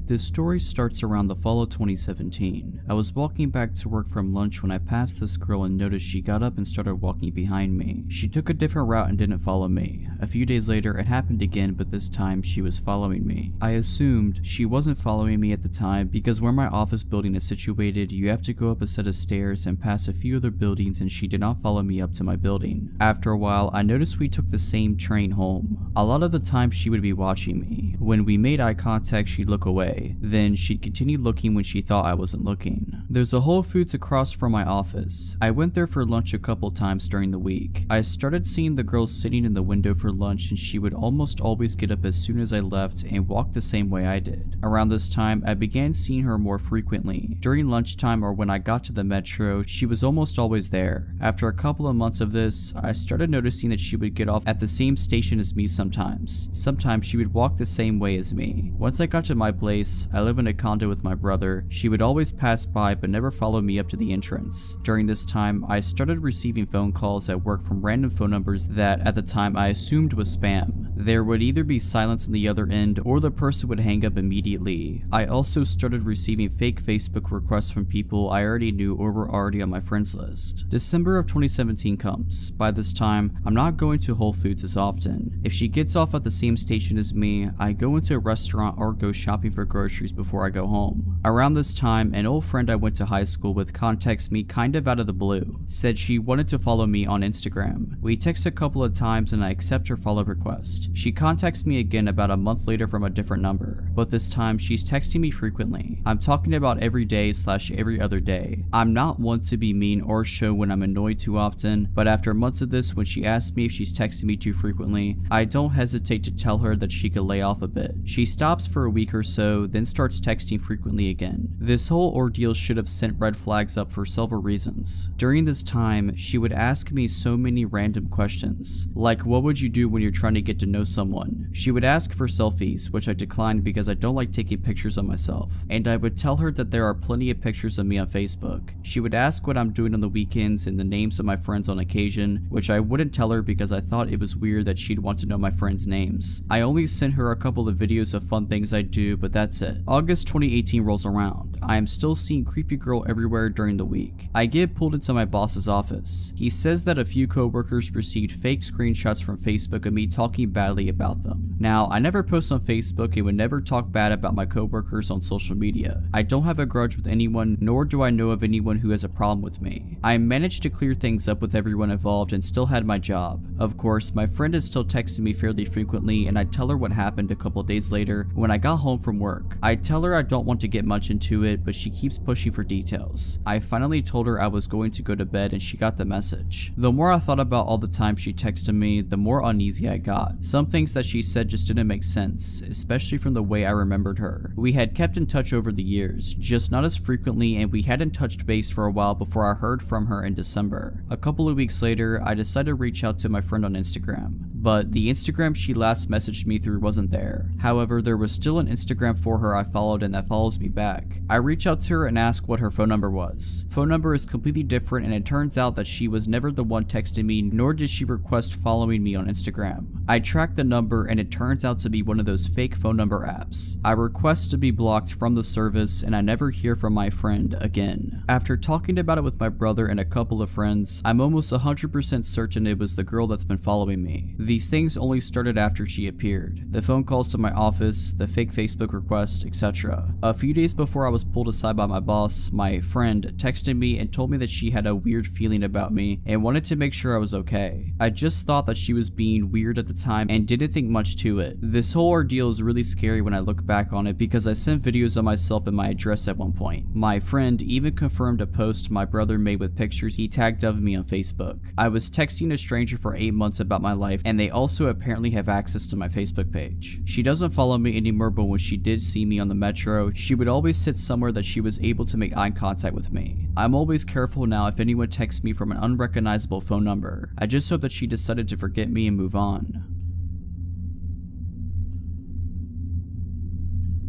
This story starts around the fall of 2017. I was walking back to work from lunch when I passed this girl and noticed she got up and started walking behind me. She took a different route and didn't follow me. A few days later it happened again, but this time she was following me. I assumed she wasn't following me at the time because where my office building is situated, you have to go up a set of stairs and pass a few other buildings, and she did not follow me up to my building. After a while, I noticed we took the same train home. A lot of the time she would be watching me. When we made eye contact, she'd look away. Then she'd continue looking when she thought I wasn't looking. There's a Whole Foods across from my office. I went there for lunch a couple times during the week. I started seeing the girl sitting in the window for lunch, and she would almost always get up as soon as I left and walk the same way I did. Around this time, I began seeing her more frequently. During lunchtime or when I got to the metro, she was almost always there. After a couple of months of this, I started noticing that she would get off at the same station as me sometimes. Sometimes she would walk the same way as me. Once I got to my place, I live in a condo with my brother. She would always pass by but never follow me up to the entrance. During this time, I started receiving phone calls at work from random phone numbers that at the time I assumed was spam. There would either be silence on the other end or the person would hang up immediately. I also started receiving fake Facebook requests from people I already knew or were already on my friends list. December of 2017 comes. By this time, I'm not going to Whole Foods as often. If she gets off at the same station as me, I go into a restaurant or go shopping for groceries before I go home. Around this time, an old friend I went to high school with contacts me kind of out of the blue, said she wanted to follow me on Instagram. We text a couple of times and I accept her follow request. She contacts me again about a month later from a different number, but this time she's texting me frequently. I'm talking about every day / every other day. I'm not one to be mean or show when I'm annoyed too often, but after months of this, when she asks me if she's texting me too frequently, I don't hesitate to tell her that she could lay off a bit. She stops for a week or so, then starts texting frequently again. This whole ordeal should have sent red flags up for several reasons. During this time, she would ask me so many random questions, like what would you do when you're trying to get to know someone? She would ask for selfies, which I declined because I don't like taking pictures of myself, and I would tell her that there are plenty of pictures of me on Facebook. She would ask what I'm doing on the weekends and the names of my friends on occasion, which I wouldn't tell her because I thought it was weird that she'd want to know my friends' names. I only sent her a couple of videos of fun things I do, but that's it. August 2018 rolls around. I am still seeing creepy girl everywhere during the week. I get pulled into my boss's office. He says that a few coworkers received fake screenshots from Facebook of me talking badly about them. Now, I never post on Facebook and would never talk bad about my coworkers on social media. I don't have a grudge with anyone, nor do I know of anyone who has a problem with me. I managed to clear things up with everyone involved and still had my job. Of course, my friend is still texting me fairly frequently, and I tell her what happened a couple days later when I got home from work. I tell her I don't want to get much into it, but she keeps pushing for details. I finally told her I was going to go to bed and she got the message. The more I thought about all the time she texted me, the more uneasy I got. Some things that she said just didn't make sense, especially from the way I remembered her. We had kept in touch over the years, just not as frequently, and we hadn't touched base for a while before I heard from her in December. A couple of weeks later, I decided to reach out to my friend on Instagram, but the Instagram she last messaged me through wasn't there. However, there was still an Instagram for her I followed and that follows me back. I reach out to her and ask what her phone number was. Phone number is completely different, and it turns out that she was never the one texting me, nor did she request following me on Instagram. I tracked the number and it turns out to be one of those fake phone number apps. I request to be blocked from the service and I never hear from my friend again. After talking about it with my brother and a couple of friends, I'm almost 100% certain it was the girl that's been following me. These things only started after she appeared. The phone calls to my office, the fake Facebook request, etc. A few days before I was pulled aside by my boss, my friend texted me and told me that she had a weird feeling about me and wanted to make sure I was okay. I just thought that she was being weird at the time and didn't think much to it. This whole ordeal is really scary when I look back on it because I sent videos of myself and my address at one point. My friend even confirmed a post my brother made with pictures he tagged of me on Facebook. I was texting a stranger for 8 months about my life, and they also apparently have access to my Facebook page. She doesn't follow me anymore, but when she did see me on the metro, she would always sit somewhere that she was able to make eye contact with me. I'm always careful now if anyone texts me from an unrecognizable phone number. I just hope that she decided to forget me and move on.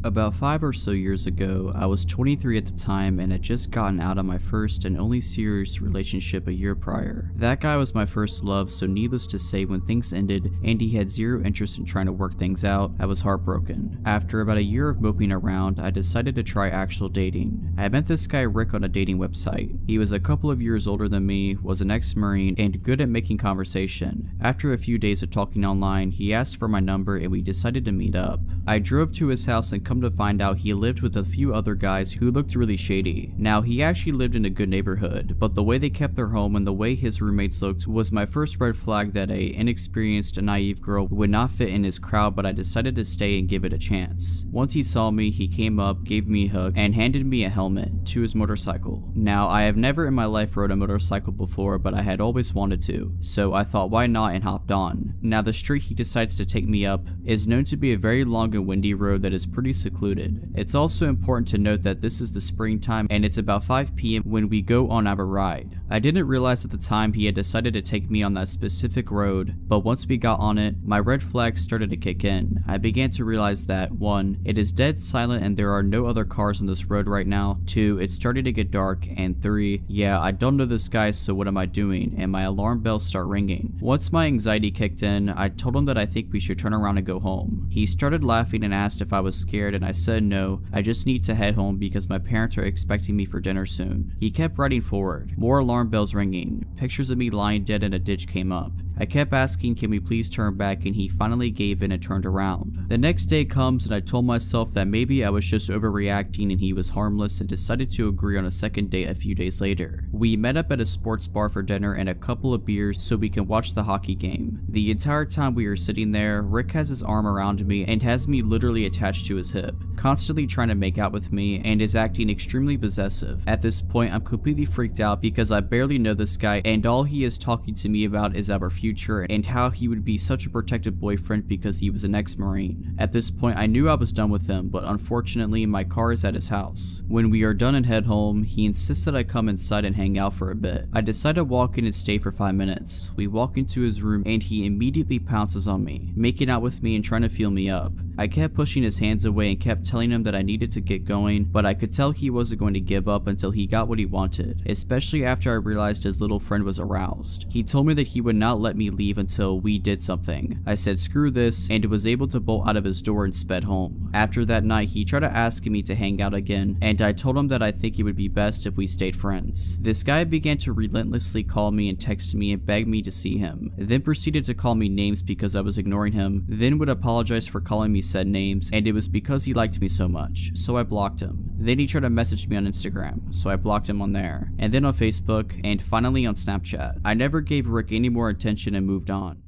About 5 or so years ago, I was 23 at the time and had just gotten out of my first and only serious relationship a year prior. That guy was my first love, so needless to say, when things ended and he had zero interest in trying to work things out, I was heartbroken. After about a year of moping around, I decided to try actual dating. I met this guy Rick on a dating website. He was a couple of years older than me, was an ex-Marine, and good at making conversation. After a few days of talking online, he asked for my number and we decided to meet up. I drove to his house and come to find out he lived with a few other guys who looked really shady. Now, he actually lived in a good neighborhood, but the way they kept their home and the way his roommates looked was my first red flag that a inexperienced, naive girl would not fit in his crowd, but I decided to stay and give it a chance. Once he saw me, he came up, gave me a hug, and handed me a helmet to his motorcycle. Now, I have never in my life rode a motorcycle before, but I had always wanted to, so I thought why not and hopped on. Now, the street he decides to take me up is known to be a very long and windy road that is pretty secluded. It's also important to note that this is the springtime and it's about 5 p.m. when we go on our ride. I didn't realize at the time he had decided to take me on that specific road, but once we got on it, my red flags started to kick in. I began to realize that 1. It is dead silent and there are no other cars on this road right now. 2. It's starting to get dark. And 3. Yeah, I don't know this guy, so what am I doing? And my alarm bells start ringing. Once my anxiety kicked in, I told him that I think we should turn around and go home. He started laughing and asked if I was scared, and I said no, I just need to head home because my parents are expecting me for dinner soon. He kept riding forward. More alarm bells ringing. Pictures of me lying dead in a ditch came up. I kept asking, can we please turn back, and he finally gave in and turned around. The next day comes and I told myself that maybe I was just overreacting and he was harmless, and decided to agree on a second date a few days later. We met up at a sports bar for dinner and a couple of beers so we can watch the hockey game. The entire time we were sitting there, Rick has his arm around me and has me literally attached to his hip, constantly trying to make out with me, and is acting extremely possessive. At this point, I'm completely freaked out because I barely know this guy and all he is talking to me about is our future and how he would be such a protective boyfriend because he was an ex-Marine. At this point, I knew I was done with him, but unfortunately, my car is at his house. When we are done and head home, he insists that I come inside and hang out for a bit. I decide to walk in and stay for 5 minutes. We walk into his room and he immediately pounces on me, making out with me and trying to feel me up. I kept pushing his hands away and kept telling him that I needed to get going, but I could tell he wasn't going to give up until he got what he wanted, especially after I realized his little friend was aroused. He told me that he would not let me leave until we did something. I said screw this and was able to bolt out of his door and sped home. After that night, he tried to ask me to hang out again, and I told him that I think it would be best if we stayed friends. This guy began to relentlessly call me and text me and beg me to see him, then proceeded to call me names because I was ignoring him, then would apologize for calling me said names, and it was because he liked me so much, so I blocked him. Then he tried to message me on Instagram, so I blocked him on there, and then on Facebook, and finally on Snapchat. I never gave Rick any more attention and moved on.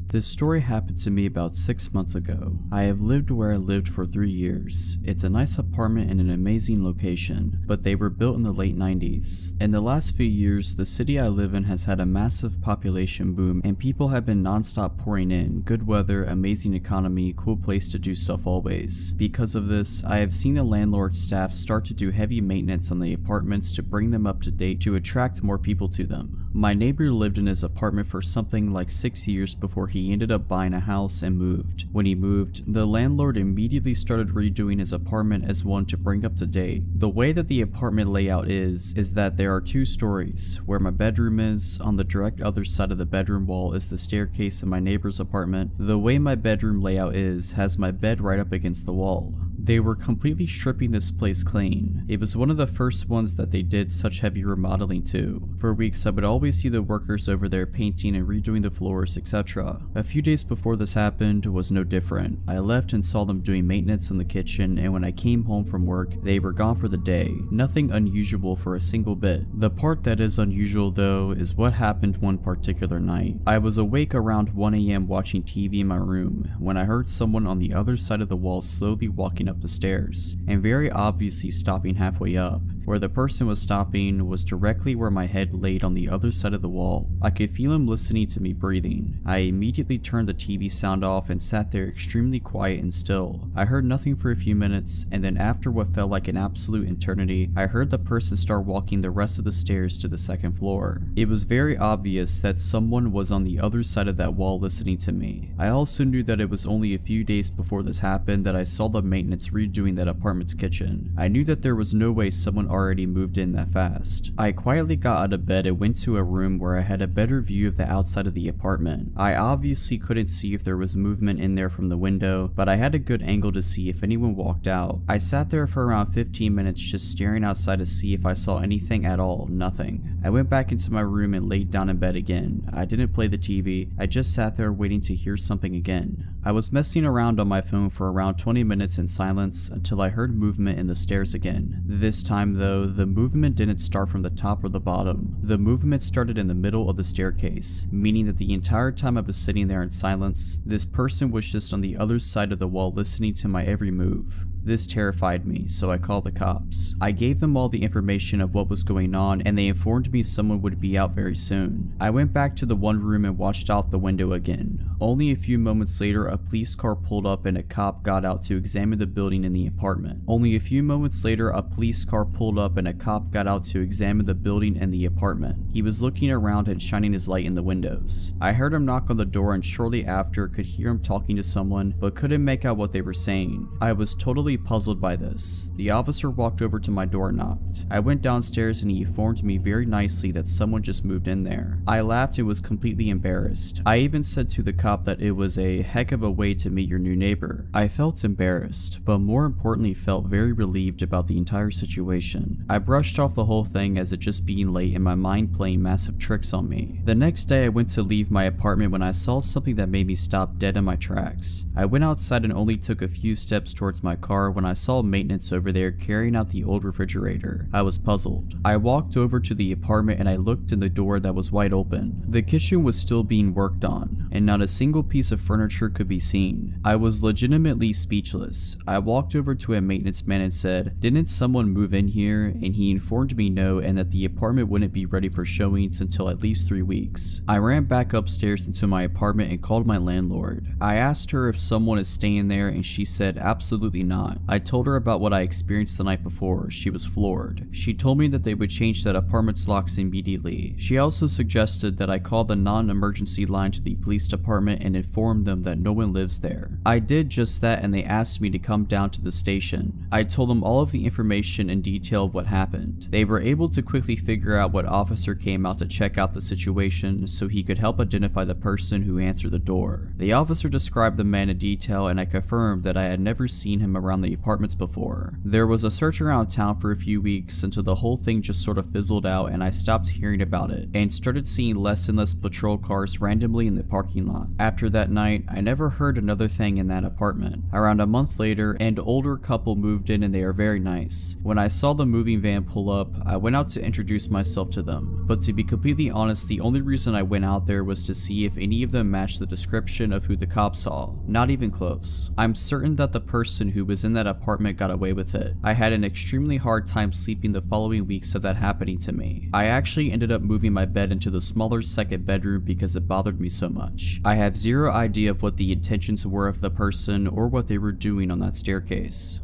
This story happened to me about 6 months ago. I have lived where I lived for 3 years. It's a nice apartment in an amazing location, but they were built in the late 90s. In the last few years, the city I live in has had a massive population boom and people have been non-stop pouring in. Good weather, amazing economy, cool place to do stuff always. Because of this, I have seen the landlord's staff start to do heavy maintenance on the apartments to bring them up to date to attract more people to them. My neighbor lived in his apartment for something like 6 years before he ended up buying a house and moved. When he moved, the landlord immediately started redoing his apartment as one to bring up to date. The way that the apartment layout is that there are 2 stories. Where my bedroom is, on the direct other side of the bedroom wall is the staircase in my neighbor's apartment. The way my bedroom layout has my bed right up against the wall. They were completely stripping this place clean. It was one of the first ones that they did such heavy remodeling to. For weeks I would always see the workers over there painting and redoing the floors, etc. A few days before this happened was no different. I left and saw them doing maintenance in the kitchen, and when I came home from work, they were gone for the day. Nothing unusual for a single bit. The part that is unusual though is what happened one particular night. I was awake around 1 AM watching TV in my room when I heard someone on the other side of the wall slowly walking up the stairs, and very obviously stopping halfway up. Where the person was stopping was directly where my head laid on the other side of the wall. I could feel him listening to me breathing. I immediately turned the TV sound off and sat there extremely quiet and still. I heard nothing for a few minutes, and then after what felt like an absolute eternity, I heard the person start walking the rest of the stairs to the 2nd floor. It was very obvious that someone was on the other side of that wall listening to me. I also knew that it was only a few days before this happened that I saw the maintenance redoing that apartment's kitchen. I knew that there was no way someone already moved in that fast. I quietly got out of bed and went to a room where I had a better view of the outside of the apartment. I obviously couldn't see if there was movement in there from the window, but I had a good angle to see if anyone walked out. I sat there for around 15 minutes just staring outside to see if I saw anything at all. Nothing. I went back into my room and laid down in bed again. I didn't play the TV. I just sat there waiting to hear something again. I was messing around on my phone for around 20 minutes in silence until I heard movement in the stairs again. This time though, the movement didn't start from the top or the bottom. The movement started in the middle of the staircase, meaning that the entire time I was sitting there in silence, this person was just on the other side of the wall listening to my every move. This terrified me, so I called the cops. I gave them all the information of what was going on, and they informed me someone would be out very soon. I went back to the one room and watched out the window again. Only a few moments later, a police car pulled up and a cop got out to examine the building and the apartment. Only a few moments later, a police car pulled up and a cop got out to examine the building and the apartment. He was looking around and shining his light in the windows. I heard him knock on the door and shortly after could hear him talking to someone, but couldn't make out what they were saying. I was totally puzzled by this. The officer walked over to my door and knocked. I went downstairs and he informed me very nicely that someone just moved in there. I laughed and was completely embarrassed. I even said to the cop that it was a heck of a way to meet your new neighbor. I felt embarrassed, but more importantly felt very relieved about the entire situation. I brushed off the whole thing as it just being late and my mind playing massive tricks on me. The next day I went to leave my apartment when I saw something that made me stop dead in my tracks. I went outside and only took a few steps towards my car when I saw maintenance over there carrying out the old refrigerator. I was puzzled. I walked over to the apartment and I looked in the door that was wide open. The kitchen was still being worked on, and not a single piece of furniture could be seen. I was legitimately speechless. I walked over to a maintenance man and said, "Didn't someone move in here?" And he informed me no, and that the apartment wouldn't be ready for showings until at least 3 weeks. I ran back upstairs into my apartment and called my landlord. I asked her if someone is staying there and she said absolutely not. I told her about what I experienced the night before. She was floored. She told me that they would change that apartment's locks immediately. She also suggested that I call the non-emergency line to the police department and inform them that no one lives there. I did just that and they asked me to come down to the station. I told them all of the information in detail of what happened. They were able to quickly figure out what officer came out to check out the situation so he could help identify the person who answered the door. The officer described the man in detail and I confirmed that I had never seen him around the apartments before. There was a search around town for a few weeks until the whole thing just sort of fizzled out and I stopped hearing about it and started seeing less and less patrol cars randomly in the parking lot. After that night, I never heard another thing in that apartment. Around a month later, an older couple moved in and they are very nice. When I saw the moving van pull up, I went out to introduce myself to them. But to be completely honest, the only reason I went out there was to see if any of them matched the description of who the cops saw. Not even close. I'm certain that the person who was in that apartment got away with it. I had an extremely hard time sleeping the following weeks of that happening to me. I actually ended up moving my bed into the smaller second bedroom because it bothered me so much. I have zero idea of what the intentions were of the person or what they were doing on that staircase.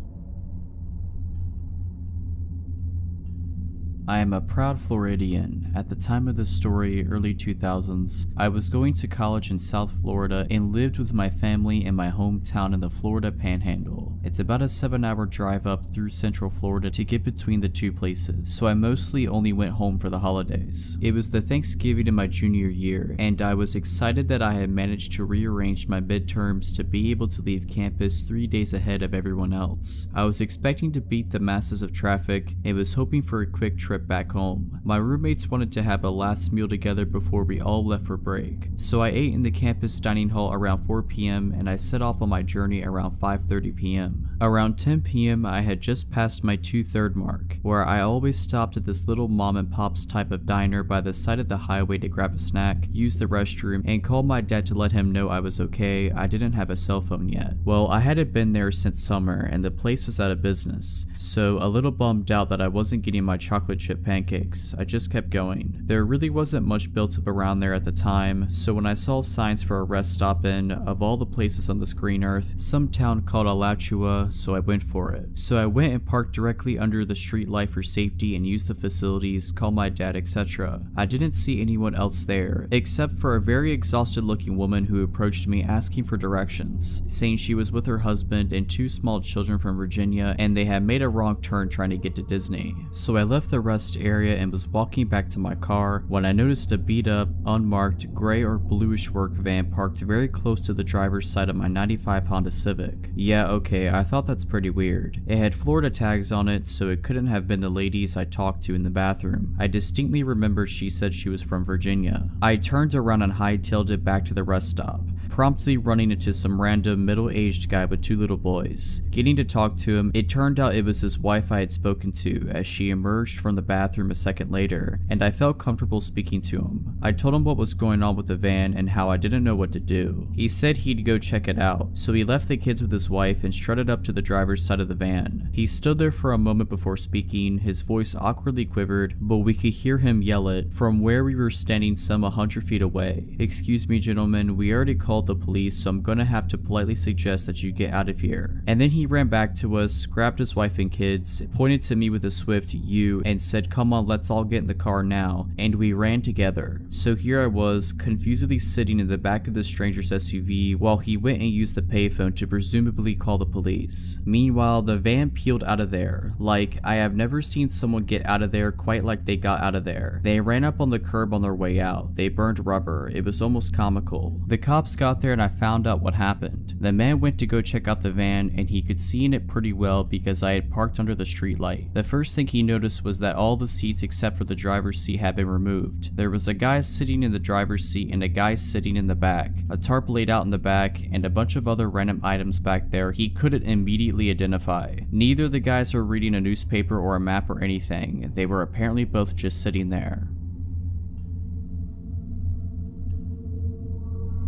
I am a proud Floridian. At the time of this story, early 2000s, I was going to college in South Florida and lived with my family in my hometown in the Florida Panhandle. It's about a 7-hour drive up through Central Florida to get between the two places, so I mostly only went home for the holidays. It was the Thanksgiving in my junior year, and I was excited that I had managed to rearrange my midterms to be able to leave campus 3 days ahead of everyone else. I was expecting to beat the masses of traffic and was hoping for a quick trip back home. My roommates wanted to have a last meal together before we all left for break, so I ate in the campus dining hall around 4 p.m. and I set off on my journey around 5:30 p.m. Around 10 p.m. I had just passed my 2/3 mark, where I always stopped at this little mom and pop's type of diner by the side of the highway to grab a snack, use the restroom, and call my dad to let him know I was okay. I didn't have a cell phone yet. Well, I hadn't been there since summer and the place was out of business, so a little bummed out that I wasn't getting my chocolate chip pancakes. I just kept going. There really wasn't much built up around there at the time, so when I saw signs for a rest stop in, of all the places on this green earth, some town called Alachua, so I went for it. So I went and parked directly under the street light for safety and used the facilities, called my dad, etc. I didn't see anyone else there, except for a very exhausted looking woman who approached me asking for directions, saying she was with her husband and 2 small children from Virginia and they had made a wrong turn trying to get to Disney. So I left the rest area and was walking back to my car when I noticed a beat up, unmarked, gray or bluish work van parked very close to the driver's side of my 95 Honda Civic. Yeah, okay, I thought that's pretty weird. It had Florida tags on it, so it couldn't have been the ladies I talked to in the bathroom. I distinctly remember she said she was from Virginia. I turned around and hightailed it back to the rest stop. promptly running into some random middle-aged guy with 2 little boys. Getting to talk to him, it turned out it was his wife I had spoken to as she emerged from the bathroom a second later, and I felt comfortable speaking to him. I told him what was going on with the van and how I didn't know what to do. He said he'd go check it out, so he left the kids with his wife and strutted up to the driver's side of the van. He stood there for a moment before speaking, his voice awkwardly quivered, but we could hear him yell it from where we were standing some 100 feet away. "Excuse me, gentlemen, we already called the police, so I'm gonna have to politely suggest that you get out of here." And then he ran back to us, grabbed his wife and kids, pointed to me with a swift "you," and said, "Come on, let's all get in the car now," and we ran together. So here I was, confusedly sitting in the back of the stranger's SUV while he went and used the payphone to presumably call the police. Meanwhile, the van peeled out of there. Like, I have never seen someone get out of there quite like they got out of there. They ran up on the curb on their way out. They burned rubber. It was almost comical. The cops got there and I found out what happened. The man went to go check out the van and he could see in it pretty well because I had parked under the street light. The first thing he noticed was that all the seats except for the driver's seat had been removed. There was a guy sitting in the driver's seat and a guy sitting in the back, a tarp laid out in the back, and a bunch of other random items back there he couldn't immediately identify. Neither of the guys were reading a newspaper or a map or anything. They were apparently both just sitting there.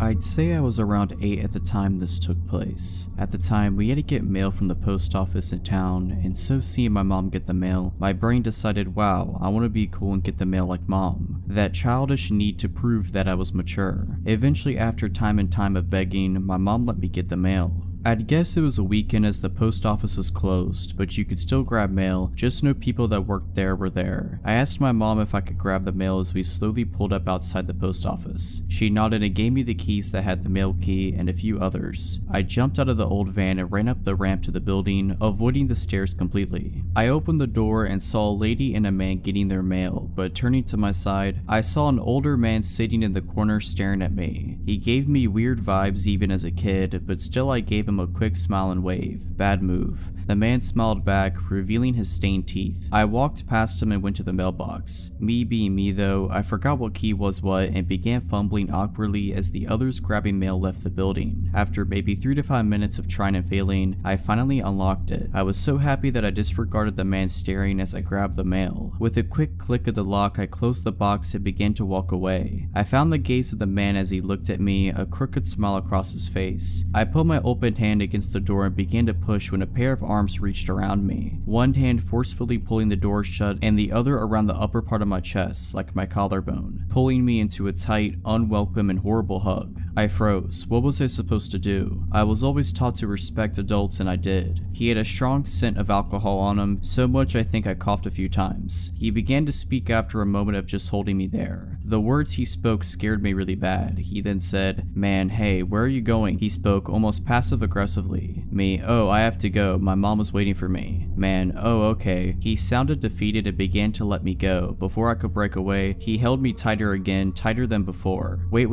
I'd say I was around 8 at the time this took place. At the time, we had to get mail from the post office in town, and so seeing my mom get the mail, my brain decided, wow, I want to be cool and get the mail like mom. That childish need to prove that I was mature. Eventually, after time and time of begging, my mom let me get the mail. I'd guess it was a weekend as the post office was closed, but you could still grab mail, just no people that worked there were there. I asked my mom if I could grab the mail as we slowly pulled up outside the post office. She nodded and gave me the keys that had the mail key and a few others. I jumped out of the old van and ran up the ramp to the building, avoiding the stairs completely. I opened the door and saw a lady and a man getting their mail, but turning to my side, I saw an older man sitting in the corner staring at me. He gave me weird vibes even as a kid, but still I gave him a quick smile and wave. Bad move. The man smiled back, revealing his stained teeth. I walked past him and went to the mailbox. Me being me though, I forgot what key was what and began fumbling awkwardly as the others grabbing mail left the building. After maybe 3 to 5 minutes of trying and failing, I finally unlocked it. I was so happy that I disregarded the man staring as I grabbed the mail. With a quick click of the lock, I closed the box and began to walk away. I found the gaze of the man as he looked at me, a crooked smile across his face. I put my open hand against the door and began to push when a pair of arms reached around me. One hand forcefully pulling the door shut and the other around the upper part of my chest, like my collarbone, pulling me into a tight, unwelcome and horrible hug. I froze. What was I supposed to do? I was always taught to respect adults and I did. He had a strong scent of alcohol on him, so much I think I coughed a few times. He began to speak after a moment of just holding me there. The words he spoke scared me really bad. He then said, "Man, hey, where are you going?" He spoke almost passive-aggressively. Me, "Oh, I have to go. My mom was waiting for me." Man, "Oh, okay." He sounded defeated and began to let me go. Before I could break away, he held me tighter again, tighter than before. Wait.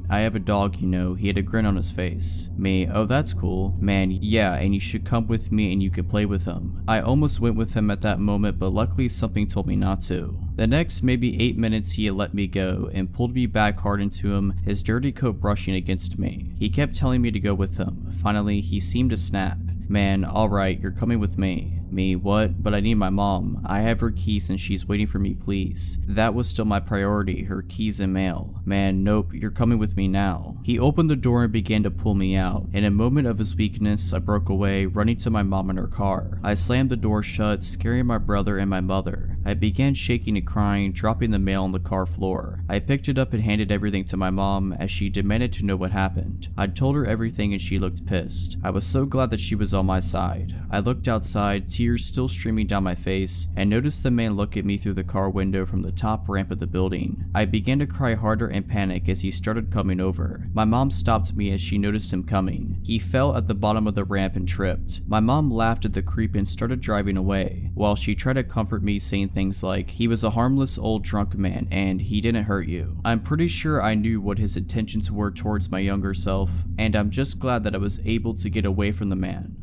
I have a dog, you know." He had a grin on his face. Me, "Oh, that's cool." Man, "Yeah, and you should come with me and you could play with him." I almost went with him at that moment, but luckily something told me not to. The next maybe 8 minutes he had let me go and pulled me back hard into him, his dirty coat brushing against me. He kept telling me to go with him. Finally, he seemed to snap. Man, alright, you're coming with me. Me, what? But I need my mom. I have her keys and she's waiting for me, please. That was still my priority, her keys and mail. Man, nope, you're coming with me now. He opened the door and began to pull me out. In a moment of his weakness, I broke away, running to my mom in her car. I slammed the door shut, scaring my brother and my mother. I began shaking and crying, dropping the mail on the car floor. I picked it up and handed everything to my mom as she demanded to know what happened. I'd told her everything and she looked pissed. I was so glad that she was on my side. I looked outside, tears still streaming down my face, and noticed the man look at me through the car window from the top ramp of the building. I began to cry harder and panic as he started coming over. My mom stopped me as she noticed him coming. He fell at the bottom of the ramp and tripped. My mom laughed at the creep and started driving away, while she tried to comfort me, saying things like, "He was a harmless old drunk man and he didn't hurt you." I'm pretty sure I knew what his intentions were towards my younger self, and I'm just glad that I was able to get away from the man.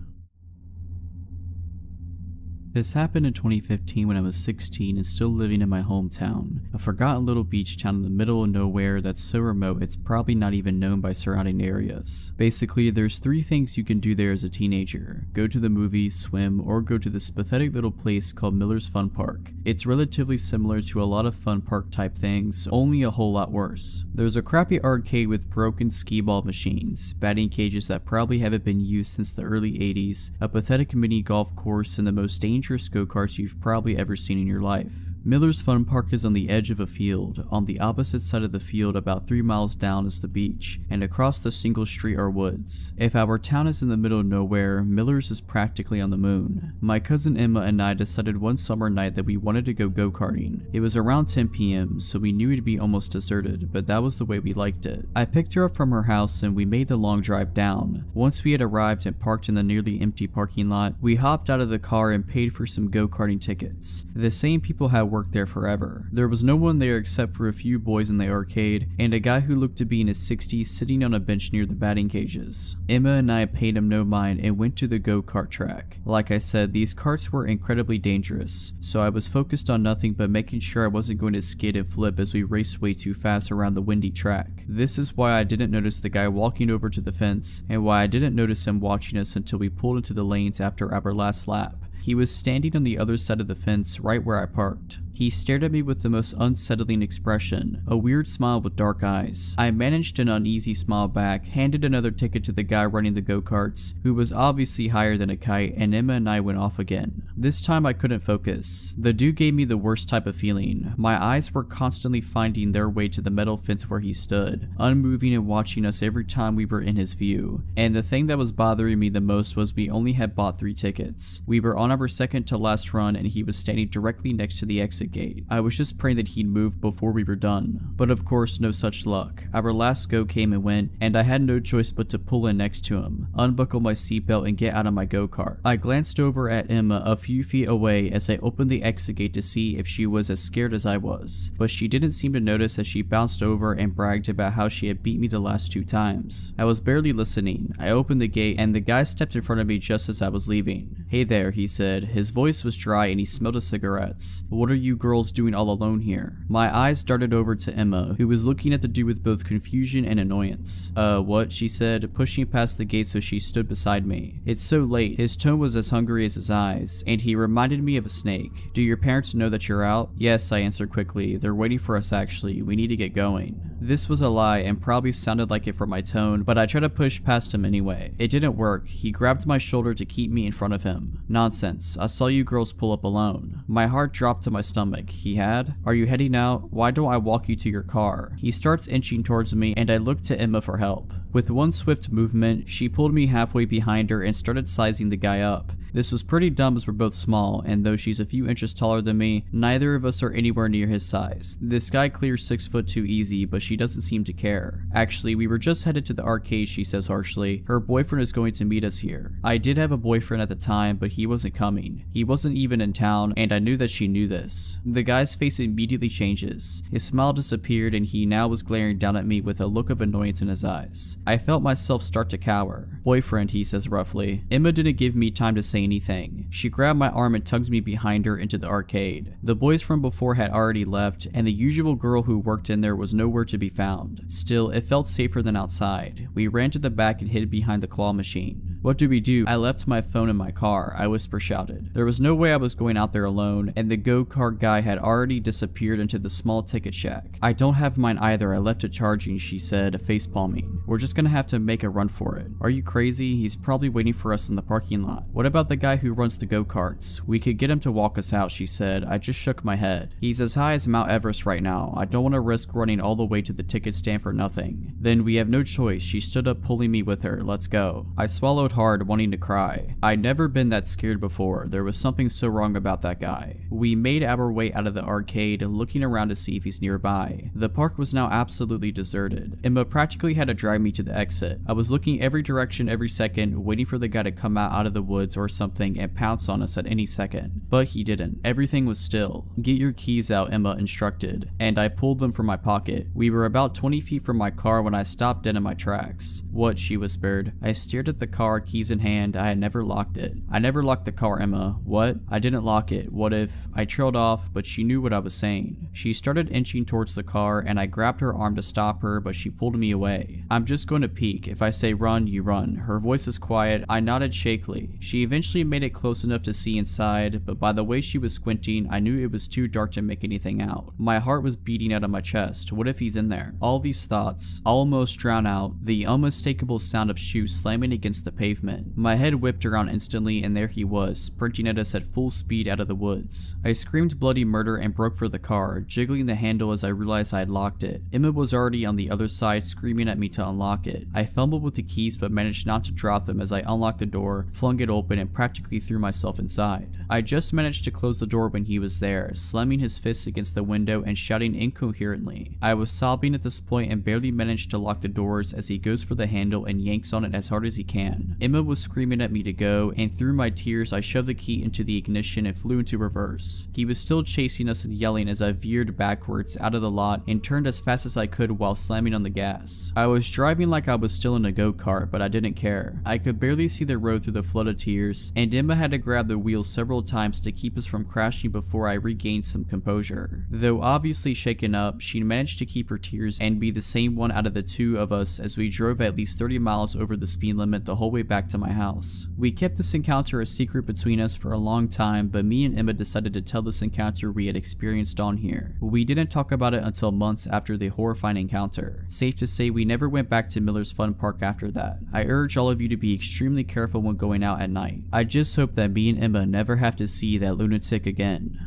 This happened in 2015 when I was 16 and still living in my hometown, a forgotten little beach town in the middle of nowhere that's so remote it's probably not even known by surrounding areas. Basically, there's 3 things you can do there as a teenager: go to the movies, swim, or go to this pathetic little place called Miller's Fun Park. It's relatively similar to a lot of fun park type things, only a whole lot worse. There's a crappy arcade with broken skee-ball machines, batting cages that probably haven't been used since the early 80s, a pathetic mini golf course, and the most dangerous go-karts you've probably ever seen in your life. Miller's Fun Park is on the edge of a field. On the opposite side of the field, about 3 miles down, is the beach, and across the single street are woods. If our town is in the middle of nowhere, Miller's is practically on the moon. My cousin Emma and I decided one summer night that we wanted to go go-karting. It was around 10 p.m, so we knew it'd be almost deserted, but that was the way we liked it. I picked her up from her house and we made the long drive down. Once we had arrived and parked in the nearly empty parking lot, we hopped out of the car and paid for some go-karting tickets. The same people had worked there forever. There was no one there except for a few boys in the arcade and a guy who looked to be in his 60s sitting on a bench near the batting cages. Emma and I paid him no mind and went to the go-kart track. Like I said, these karts were incredibly dangerous, so I was focused on nothing but making sure I wasn't going to skid and flip as we raced way too fast around the windy track. This is why I didn't notice the guy walking over to the fence, and why I didn't notice him watching us until we pulled into the lanes after our last lap. He was standing on the other side of the fence right where I parked. He stared at me with the most unsettling expression, a weird smile with dark eyes. I managed an uneasy smile back, handed another ticket to the guy running the go-karts, who was obviously higher than a kite, and Emma and I went off again. This time I couldn't focus. The dude gave me the worst type of feeling. My eyes were constantly finding their way to the metal fence where he stood, unmoving and watching us every time we were in his view. And the thing that was bothering me the most was we only had bought 3 tickets. We were on our second to last run and he was standing directly next to the exit gate. I was just praying that he'd move before we were done. But of course, no such luck. Our last go came and went, and I had no choice but to pull in next to him, unbuckle my seatbelt, and get out of my go-kart. I glanced over at Emma a few feet away as I opened the exit gate to see if she was as scared as I was, but she didn't seem to notice as she bounced over and bragged about how she had beat me the last 2 times. I was barely listening. I opened the gate and the guy stepped in front of me just as I was leaving. "Hey there," he said. His voice was dry and he smelled of cigarettes. "What are you girls doing all alone here?" My eyes darted over to Emma, who was looking at the dude with both confusion and annoyance. What?" she said, pushing past the gate so she stood beside me. "It's so late." His tone was as hungry as his eyes, and he reminded me of a snake. "Do your parents know that you're out?" "Yes," I answered quickly. "They're waiting for us actually. We need to get going." This was a lie and probably sounded like it from my tone, but I tried to push past him anyway. It didn't work. He grabbed my shoulder to keep me in front of him. "Nonsense. I saw you girls pull up alone." My heart dropped to my stomach. He had? "Are you heading out? Why don't I walk you to your car?" He starts inching towards me and I looked to Emma for help. With one swift movement, she pulled me halfway behind her and started sizing the guy up. This was pretty dumb as we're both small, and though she's a few inches taller than me, neither of us are anywhere near his size. This guy clears 6'2" easy, but she doesn't seem to care. "Actually, we were just headed to the arcade," she says harshly. "Her boyfriend is going to meet us here." I did have a boyfriend at the time, but he wasn't coming. He wasn't even in town, and I knew that she knew this. The guy's face immediately changes. His smile disappeared and he now was glaring down at me with a look of annoyance in his eyes. I felt myself start to cower. "Boyfriend," he says roughly. Emma didn't give me time to say anything. She grabbed my arm and tugged me behind her into the arcade. The boys from before had already left, and the usual girl who worked in there was nowhere to be found. Still, it felt safer than outside. We ran to the back and hid behind the claw machine. "What do we do?" "I left my phone in my car," I whisper shouted. There was no way I was going out there alone, and the go-kart guy had already disappeared into the small ticket shack. "I don't have mine either, I left it charging," she said, facepalming. "We're just gonna have to make a run for it." "Are you crazy? He's probably waiting for us in the parking lot." "What about the guy who runs the go-karts? We could get him to walk us out," she said. I just shook my head. "He's as high as Mount Everest right now. I don't want to risk running all the way to the ticket stand for nothing." "Then we have no choice." She stood up, pulling me with her. "Let's go." I swallowed hard, wanting to cry. I'd never been that scared before. There was something so wrong about that guy. We made our way out of the arcade, looking around to see if he's nearby. The park was now absolutely deserted. Emma practically had to drag me to the exit. I was looking every direction every second, waiting for the guy to come out of the woods or something and pounce on us at any second. But he didn't. Everything was still. "Get your keys out," Emma instructed, and I pulled them from my pocket. We were about 20 feet from my car when I stopped dead in my tracks. "What?" she whispered. I stared at the car car, keys in hand. I had never locked it. I never locked the car, Emma. What? I didn't lock it. What if? I trailed off, but she knew what I was saying. She started inching towards the car, and I grabbed her arm to stop her, but she pulled me away. I'm just going to peek. If I say run, you run. Her voice is quiet. I nodded shakily. She eventually made it close enough to see inside, but by the way she was squinting, I knew it was too dark to make anything out. My heart was beating out of my chest. What if he's in there? All these thoughts almost drown out the unmistakable sound of shoes slamming against the pavement. My head whipped around instantly, and there he was, sprinting at us at full speed out of the woods. I screamed bloody murder and broke for the car, jiggling the handle as I realized I had locked it. Emma was already on the other side, screaming at me to unlock it. I fumbled with the keys but managed not to drop them as I unlocked the door, flung it open, and practically threw myself inside. I just managed to close the door when he was there, slamming his fists against the window and shouting incoherently. I was sobbing at this point and barely managed to lock the doors as he goes for the handle and yanks on it as hard as he can. Emma was screaming at me to go, and through my tears I shoved the key into the ignition and flew into reverse. He was still chasing us and yelling as I veered backwards out of the lot and turned as fast as I could while slamming on the gas. I was driving like I was still in a go-kart, but I didn't care. I could barely see the road through the flood of tears, and Emma had to grab the wheel several times to keep us from crashing before I regained some composure. Though obviously shaken up, she managed to keep her tears and be the same one out of the two of us as we drove at least 30 miles over the speed limit the whole way back to my house. We kept this encounter a secret between us for a long time, but me and Emma decided to tell this encounter we had experienced on here. We didn't talk about it until months after the horrifying encounter. Safe to say we never went back to Miller's Fun Park after that. I urge all of you to be extremely careful when going out at night. I just hope that me and Emma never have to see that lunatic again.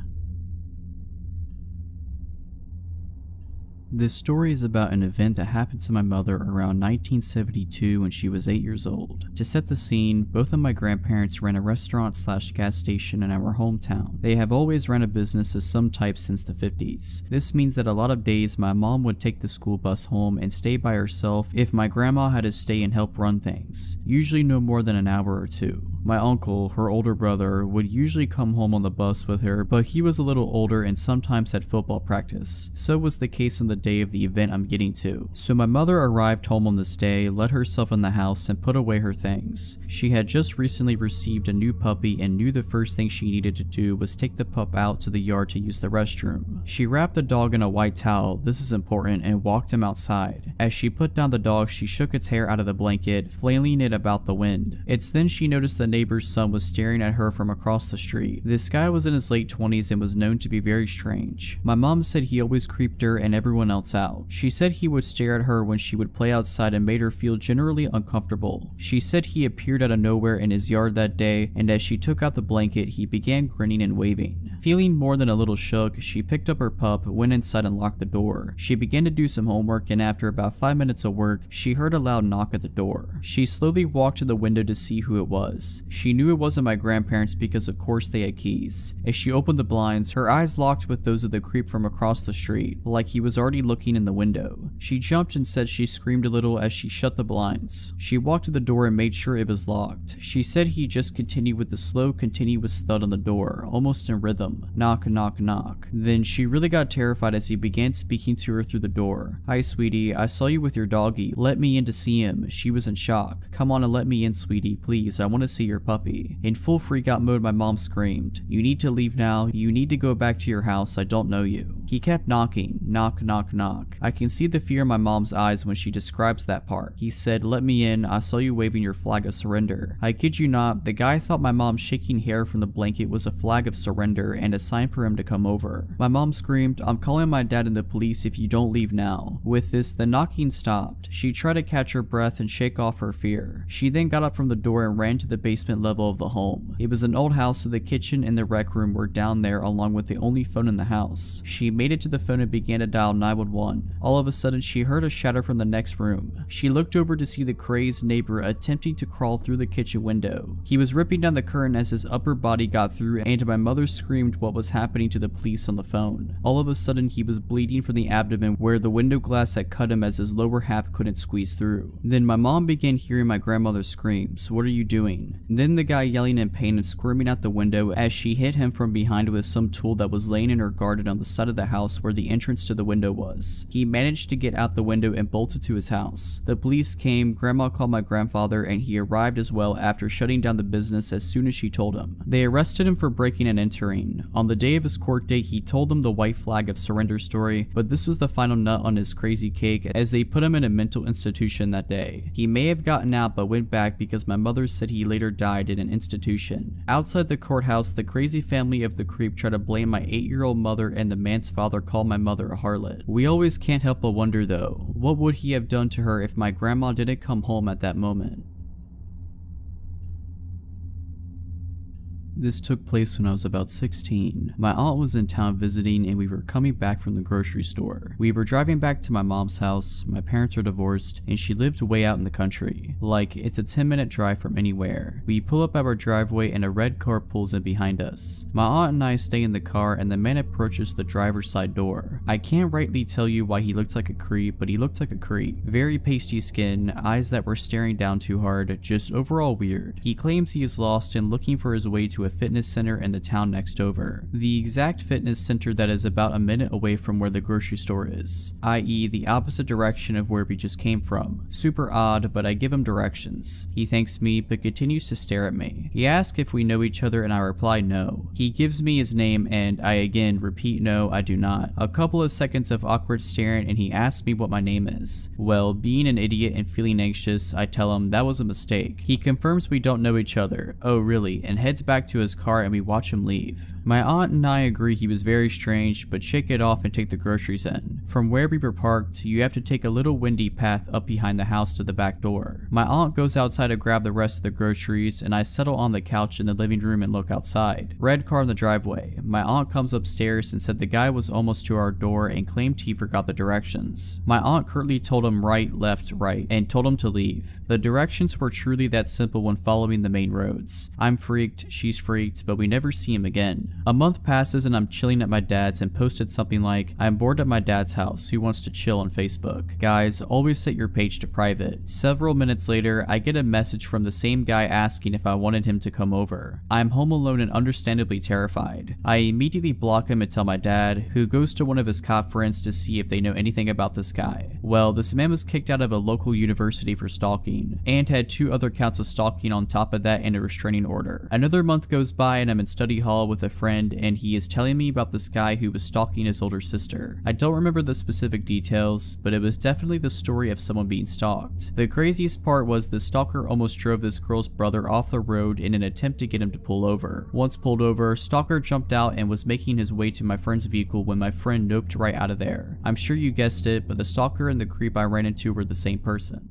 This story is about an event that happened to my mother around 1972 when she was 8 years old. To set the scene, both of my grandparents ran a restaurant/gas station in our hometown. They have always run a business of some type since the 50s. This means that a lot of days my mom would take the school bus home and stay by herself if my grandma had to stay and help run things, usually no more than an hour or two. My uncle, her older brother, would usually come home on the bus with her, but he was a little older and sometimes had football practice. So was the case on the day of the event I'm getting to. So my mother arrived home on this day, let herself in the house, and put away her things. She had just recently received a new puppy and knew the first thing she needed to do was take the pup out to the yard to use the restroom. She wrapped the dog in a white towel, this is important, and walked him outside. As she put down the dog, she shook its hair out of the blanket, flailing it about the wind. It's then she noticed the neighbor's son was staring at her from across the street. This guy was in his late 20s and was known to be very strange. My mom said he always creeped her and everyone else out. She said he would stare at her when she would play outside and made her feel generally uncomfortable. She said he appeared out of nowhere in his yard that day, and as she took out the blanket, he began grinning and waving. Feeling more than a little shook, she picked up her pup, went inside and locked the door. She began to do some homework, and after about 5 minutes of work, she heard a loud knock at the door. She slowly walked to the window to see who it was. She knew it wasn't my grandparents because of course they had keys. As she opened the blinds, her eyes locked with those of the creep from across the street, like he was already looking in the window. She jumped and said she screamed a little as she shut the blinds. She walked to the door and made sure it was locked. She said he just continued with the slow, continuous thud on the door, almost in rhythm. Knock, knock, knock. Then she really got terrified as he began speaking to her through the door. Hi, sweetie. I saw you with your doggy. Let me in to see him. She was in shock. Come on and let me in, sweetie. Please, I want to see your puppy. In full freak-out mode, my mom screamed. You need to leave now. You need to go back to your house. I don't know you. He kept knocking. Knock, knock, knock. I can see the fear in my mom's eyes when she describes that part. He said, let me in. I saw you waving your flag of surrender. I kid you not, the guy thought my mom shaking hair from the blanket was a flag of surrender and a sign for him to come over. My mom screamed, I'm calling my dad and the police if you don't leave now. With this, the knocking stopped. She tried to catch her breath and shake off her fear. She then got up from the door and ran to the basement level of the home. It was an old house, so the kitchen and the rec room were down there along with the only phone in the house. She made it to the phone and began to dial 911. All of a sudden, she heard a shatter from the next room. She looked over to see the crazed neighbor attempting to crawl through the kitchen window. He was ripping down the curtain as his upper body got through, and my mother screamed what was happening to the police on the phone. All of a sudden, he was bleeding from the abdomen where the window glass had cut him as his lower half couldn't squeeze through. Then my mom began hearing my grandmother's screams. What are you doing? Then the guy yelling in pain and squirming out the window as she hit him from behind with some tool that was laying in her garden on the side of the house where the entrance to the window was. He managed to get out the window and bolted to his house. The police came, Grandma called my grandfather, and he arrived as well after shutting down the business as soon as she told him. They arrested him for breaking and entering. On the day of his court date, he told them the white flag of surrender story, but this was the final nut on his crazy cake as they put him in a mental institution that day. He may have gotten out but went back because my mother said he later died in an institution. Outside the courthouse, the crazy family of the creep tried to blame my 8-year-old mother, and the man's father called my mother a harlot. We always can't help but wonder though, what would he have done to her if my grandma didn't come home at that moment? This took place when I was about 16. My aunt was in town visiting and we were coming back from the grocery store. We were driving back to my mom's house. My parents are divorced and she lived way out in the country. Like, it's a 10-minute drive from anywhere. We pull up at our driveway and a red car pulls in behind us. My aunt and I stay in the car and the man approaches the driver's side door. I can't rightly tell you why he looked like a creep, but he looked like a creep. Very pasty skin, eyes that were staring down too hard, just overall weird. He claims he is lost and looking for his way to a fitness center in the town next over. The exact fitness center that is about a minute away from where the grocery store is, i.e. the opposite direction of where we just came from. Super odd, but I give him directions. He thanks me, but continues to stare at me. He asks if we know each other and I reply no. He gives me his name and I again repeat no, I do not. A couple of seconds of awkward staring and he asks me what my name is. Well, being an idiot and feeling anxious, I tell him that was a mistake. He confirms we don't know each other. Oh really? And heads back to his car and we watch him leave. My aunt and I agree he was very strange, but shake it off and take the groceries in. From where we were parked, you have to take a little windy path up behind the house to the back door. My aunt goes outside to grab the rest of the groceries and I settle on the couch in the living room and look outside. Red car in the driveway. My aunt comes upstairs and said the guy was almost to our door and claimed he forgot the directions. My aunt curtly told him right, left, right, and told him to leave. The directions were truly that simple when following the main roads. I'm freaked, she's freaked, but we never see him again. A month passes and I'm chilling at my dad's and posted something like, I'm bored at my dad's house, who wants to chill on Facebook. Guys, always set your page to private. Several minutes later, I get a message from the same guy asking if I wanted him to come over. I'm home alone and understandably terrified. I immediately block him and tell my dad, who goes to one of his cop friends to see if they know anything about this guy. Well, this man was kicked out of a local university for stalking, and had 2 other counts of stalking on top of that and a restraining order. Another month goes by and I'm in study hall with a friend and he is telling me about this guy who was stalking his older sister. I don't remember the specific details, but it was definitely the story of someone being stalked. The craziest part was the stalker almost drove this girl's brother off the road in an attempt to get him to pull over. Once pulled over, stalker jumped out and was making his way to my friend's vehicle when my friend noped right out of there. I'm sure you guessed it, but the stalker and the creep I ran into were the same person.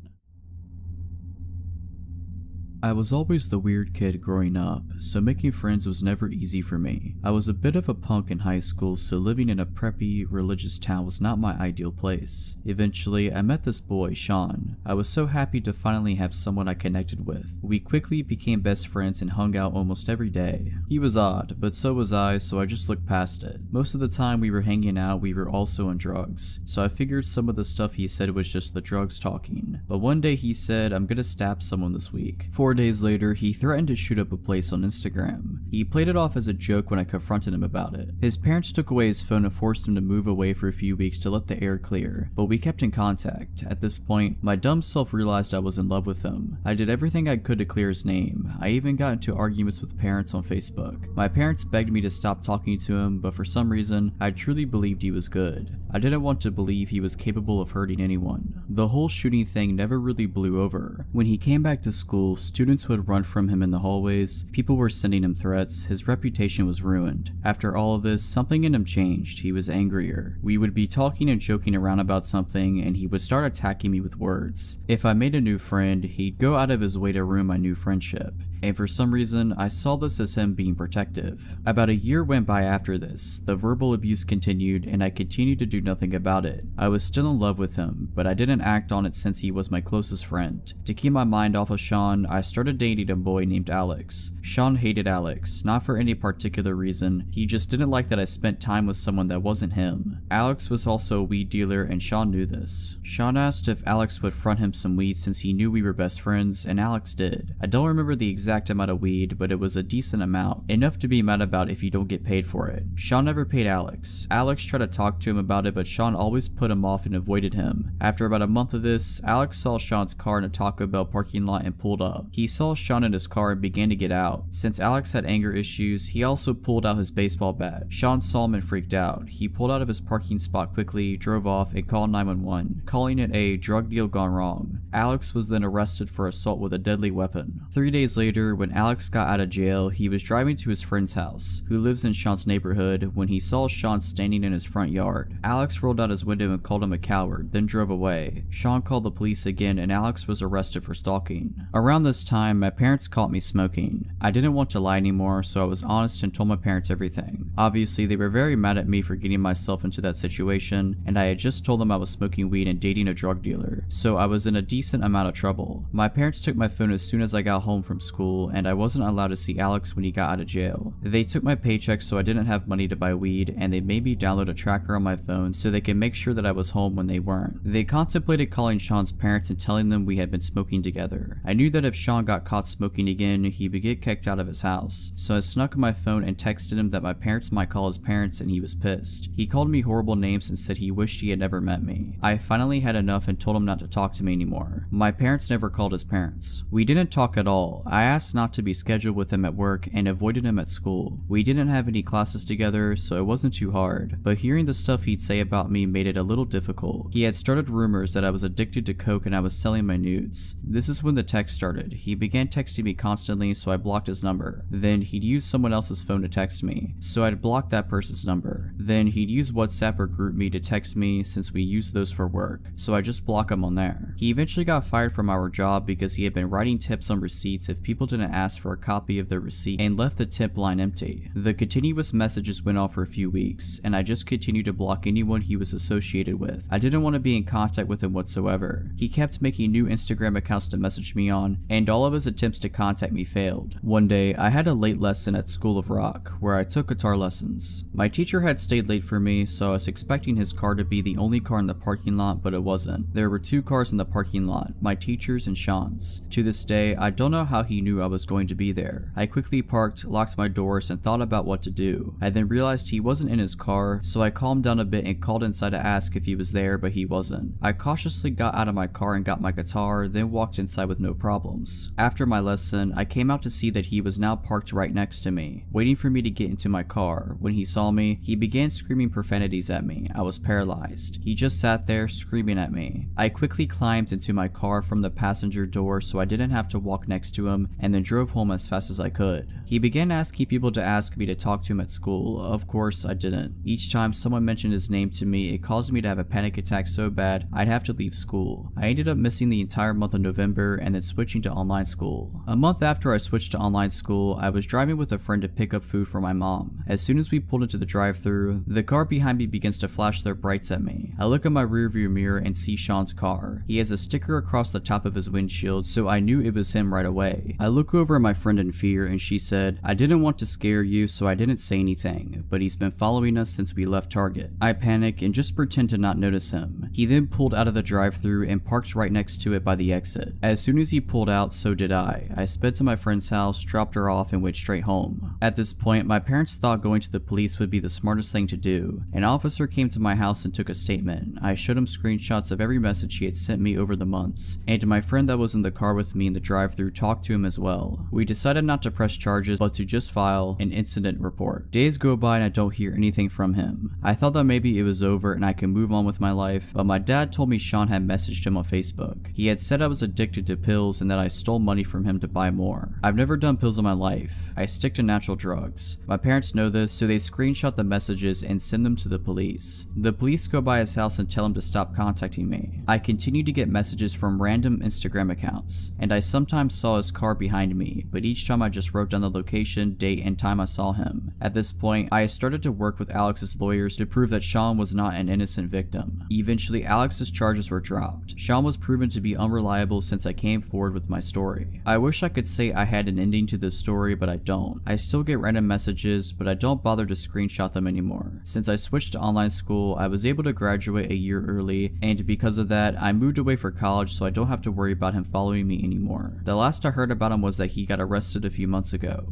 I was always the weird kid growing up, so making friends was never easy for me. I was a bit of a punk in high school, so living in a preppy, religious town was not my ideal place. Eventually, I met this boy, Sean. I was so happy to finally have someone I connected with. We quickly became best friends and hung out almost every day. He was odd, but so was I, so I just looked past it. Most of the time we were hanging out, we were also on drugs, so I figured some of the stuff he said was just the drugs talking. But one day he said, I'm gonna stab someone this week. 4 days later, he threatened to shoot up a place on Instagram. He played it off as a joke when I confronted him about it. His parents took away his phone and forced him to move away for a few weeks to let the air clear, but we kept in contact. At this point, my dumb self realized I was in love with him. I did everything I could to clear his name. I even got into arguments with parents on Facebook. My parents begged me to stop talking to him, but for some reason, I truly believed he was good. I didn't want to believe he was capable of hurting anyone. The whole shooting thing never really blew over. When he came back to school, students would run from him in the hallways, people were sending him threats, his reputation was ruined. After all of this, something in him changed. He was angrier. We would be talking and joking around about something, and he would start attacking me with words. If I made a new friend, he'd go out of his way to ruin my new friendship. And for some reason, I saw this as him being protective. About a year went by after this. The verbal abuse continued, and I continued to do nothing about it. I was still in love with him, but I didn't act on it since he was my closest friend. To keep my mind off of Sean, I started dating a boy named Alex. Sean hated Alex, not for any particular reason, he just didn't like that I spent time with someone that wasn't him. Alex was also a weed dealer and Sean knew this. Sean asked if Alex would front him some weed since he knew we were best friends, and Alex did. I don't remember the exact exact amount of weed, but it was a decent amount, enough to be mad about if you don't get paid for it. Sean never paid Alex. Alex tried to talk to him about it, but Sean always put him off and avoided him. After about a month of this, Alex saw Sean's car in a Taco Bell parking lot and pulled up. He saw Sean in his car and began to get out. Since Alex had anger issues, he also pulled out his baseball bat. Sean saw him and freaked out. He pulled out of his parking spot quickly, drove off, and called 911, calling it a drug deal gone wrong. Alex was then arrested for assault with a deadly weapon. 3 days later, when Alex got out of jail, he was driving to his friend's house, who lives in Sean's neighborhood, when he saw Sean standing in his front yard. Alex rolled out his window and called him a coward, then drove away. Sean called the police again and Alex was arrested for stalking. Around this time, my parents caught me smoking. I didn't want to lie anymore, so I was honest and told my parents everything. Obviously, they were very mad at me for getting myself into that situation, and I had just told them I was smoking weed and dating a drug dealer, so I was in a decent amount of trouble. My parents took my phone as soon as I got home from school, and I wasn't allowed to see Alex when he got out of jail. They took my paycheck so I didn't have money to buy weed, and they made me download a tracker on my phone so they could make sure that I was home when they weren't. They contemplated calling Sean's parents and telling them we had been smoking together. I knew that if Sean got caught smoking again, he would get kicked out of his house, so I snuck my phone and texted him that my parents might call his parents, and he was pissed. He called me horrible names and said he wished he had never met me. I finally had enough and told him not to talk to me anymore. My parents never called his parents. We didn't talk at all. I asked not to be scheduled with him at work and avoided him at school. We didn't have any classes together, so it wasn't too hard, but hearing the stuff he'd say about me made it a little difficult. He had started rumors that I was addicted to coke and I was selling my nudes. This is when the text started. He began texting me constantly, so I blocked his number. Then he'd use someone else's phone to text me, so I'd block that person's number. Then he'd use WhatsApp or GroupMe to text me since we use those for work, so I just block him on there. He eventually got fired from our job because he had been writing tips on receipts if people didn't ask for a copy of their receipt and left the tip line empty. The continuous messages went on for a few weeks, and I just continued to block anyone he was associated with. I didn't want to be in contact with him whatsoever. He kept making new Instagram accounts to message me on, and all of his attempts to contact me failed. One day, I had a late lesson at School of Rock, where I took guitar lessons. My teacher had stayed late for me, so I was expecting his car to be the only car in the parking lot, but it wasn't. There were 2 cars in the parking lot, my teacher's and Sean's. To this day, I don't know how he knew I was going to be there. I quickly parked, locked my doors, and thought about what to do. I then realized he wasn't in his car, so I calmed down a bit and called inside to ask if he was there, but he wasn't. I cautiously got out of my car and got my guitar, then walked inside with no problems. After my lesson, I came out to see that he was now parked right next to me, waiting for me to get into my car. When he saw me, he began screaming profanities at me. I was paralyzed. He just sat there screaming at me. I quickly climbed into my car from the passenger door so I didn't have to walk next to him, and then drove home as fast as I could. He began asking people to ask me to talk to him at school. Of course, I didn't. Each time someone mentioned his name to me, it caused me to have a panic attack so bad I'd have to leave school. I ended up missing the entire month of November and then switching to online school. A month after I switched to online school, I was driving with a friend to pick up food for my mom. As soon as we pulled into the drive-thru, the car behind me begins to flash their brights at me. I look at my rearview mirror and see Sean's car. He has a sticker across the top of his windshield, so I knew it was him right away. I look over at my friend in fear and she said, "I didn't want to scare you, so I didn't say anything, but he's been following us since we left Target." I panic and just pretend to not notice him. He then pulled out of the drive-thru and parked right next to it by the exit. As soon as he pulled out, so did I. I sped to my friend's house, dropped her off, and went straight home. At this point, my parents thought going to the police would be the smartest thing to do. An officer came to my house and took a statement. I showed him screenshots of every message he had sent me over the months, and my friend that was in the car with me in the drive-thru talked to him as well. We decided not to press charges, but to just file an incident report. Days go by and I don't hear anything from him. I thought that maybe it was over and I could move on with my life, but my dad told me Sean had messaged him on Facebook. He had said I was addicted to pills and that I stole money from him to buy more. I've never done pills in my life. I stick to natural drugs. My parents know this, so they screenshot the messages and send them to the police. The police go by his house and tell him to stop contacting me. I continue to get messages from random Instagram accounts, and I sometimes saw his car behind me, but each time I just wrote down the location, date, and time I saw him. At this point, I started to work with Alex's lawyers to prove that Sean was not an innocent victim. Eventually, Alex's charges were dropped. Sean was proven to be unreliable since I came forward with my story. I wish I could say I had an ending to this story, but I don't. I still get random messages, but I don't bother to screenshot them anymore. Since I switched to online school, I was able to graduate a year early, and because of that, I moved away for college so I don't have to worry about him following me anymore. The last I heard about him time was that he got arrested a few months ago.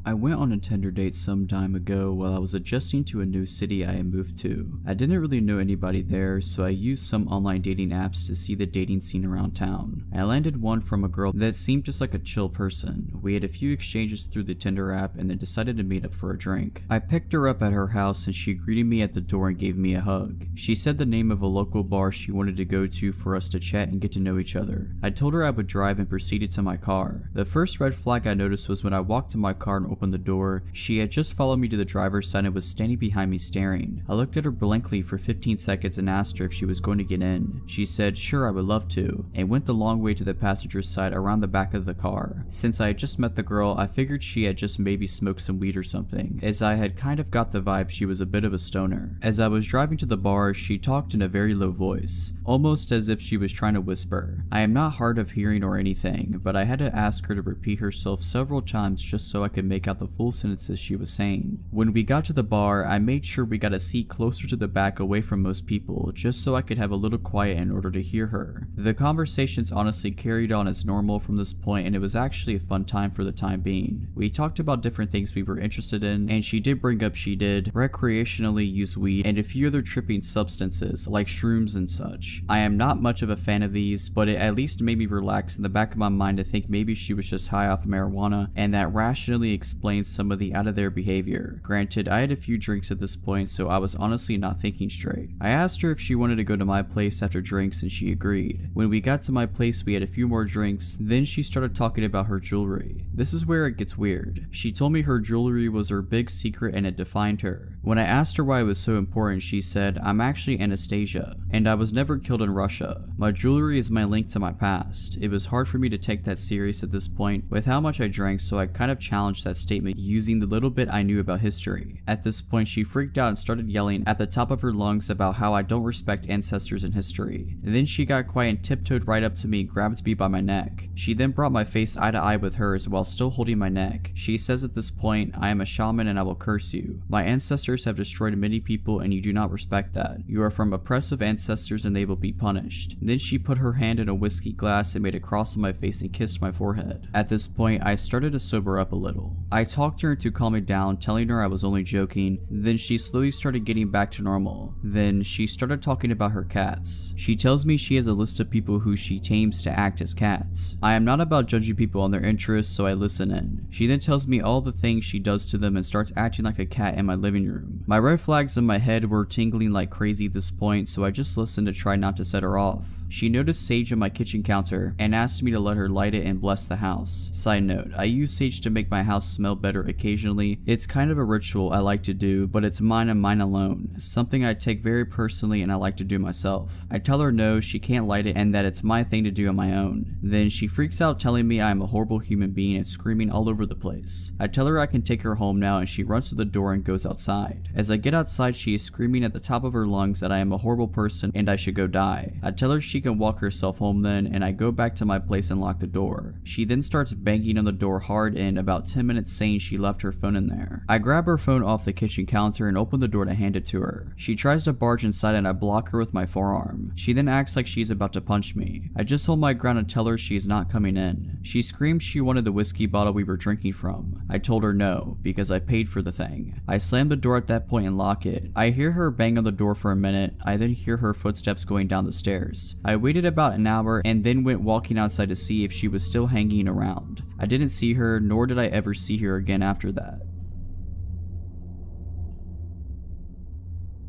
I went on a Tinder date some time ago while I was adjusting to a new city I had moved to. I didn't really know anybody there, so I used some online dating apps to see the dating scene around town. I landed one from a girl that seemed just like a chill person. We had a few exchanges through the Tinder app and then decided to meet up for a drink. I picked her up at her house and she greeted me at the door and gave me a hug. She said the name of a local bar she wanted to go to for us to chat and get to know each other. I told her I would drive and proceeded to my car. The first red flag I noticed was when I walked to my car and opened the door. She had just followed me to the driver's side and was standing behind me staring. I looked at her blankly for 15 seconds and asked her if she was going to get in. She said sure, I would love to, and went the long way to the passenger's side around the back of the car. Since I had just met the girl, I figured she had just maybe smoked some weed or something, as I had kind of got the vibe she was a bit of a stoner. As I was driving to the bar, she talked in a very low voice, almost as if she was trying to whisper. I am not hard of hearing or anything, but I had to ask her to repeat herself several times just so I could make out the full sentences she was saying. When we got to the bar, I made sure we got a seat closer to the back away from most people, just so I could have a little quiet in order to hear her. The conversations honestly carried on as normal from this point, and it was actually a fun time for the time being. We talked about different things we were interested in, and she did bring up she did recreationally use weed and a few other tripping substances like shrooms and such. I am not much of a fan of these, but it at least made me relax in the back of my mind to think maybe she was just high off marijuana, and that rationally explains some of the out of their behavior. Granted, I had a few drinks at this point, so I was honestly not thinking straight. I asked her if she wanted to go to my place after drinks and she agreed. When we got to my place, we had a few more drinks, then she started talking about her jewelry. This is where it gets weird. She told me her jewelry was her big secret and it defined her. When I asked her why it was so important, she said, I'm actually Anastasia, and I was never killed in Russia. My jewelry is my link to my past. It was hard for me to take that serious at this point with how much I drank, so I kind of challenged that statement using the little bit I knew about history. At this point, she freaked out and started yelling at the top of her lungs about how I don't respect ancestors in history. And then she got quiet and tiptoed right up to me and grabbed me by my neck. She then brought my face eye to eye with hers while still holding my neck. She says at this point, I am a shaman and I will curse you. My ancestors have destroyed many people and you do not respect that. You are from oppressive ancestors and they will be punished. And then she put her hand in a whiskey glass and made a cross on my face and kissed my forehead. At this point, I started to sober up a little. I talked her into calming down, telling her I was only joking. Then she slowly started getting back to normal. Then she started talking about her cats. She tells me she has a list of people who she tames to act as cats. I am not about judging people on their interests, so I listen in. She then tells me all the things she does to them and starts acting like a cat in my living room. My red flags in my head were tingling like crazy at this point, so I just listened to try not to set her off. She noticed sage on my kitchen counter and asked me to let her light it and bless the house. Side note, I use sage to make my house smell better occasionally. It's kind of a ritual I like to do, but it's mine and mine alone. Something I take very personally and I like to do myself. I tell her no, she can't light it and that it's my thing to do on my own. Then she freaks out telling me I am a horrible human being and screaming all over the place. I tell her I can take her home now and she runs to the door and goes outside. As I get outside, she is screaming at the top of her lungs that I am a horrible person and I should go die. I tell her she can walk herself home then, and I go back to my place and lock the door. She then starts banging on the door hard in about 10 minutes saying she left her phone in there. I grab her phone off the kitchen counter and open the door to hand it to her. She tries to barge inside and I block her with my forearm. She then acts like she's about to punch me. I just hold my ground and tell her she is not coming in. She screams she wanted the whiskey bottle we were drinking from. I told her no, because I paid for the thing. I slam the door at that point and lock it. I hear her bang on the door for a minute. I then hear her footsteps going down the stairs. I waited about an hour and then went walking outside to see if she was still hanging around. I didn't see her, nor did I ever see her again after that.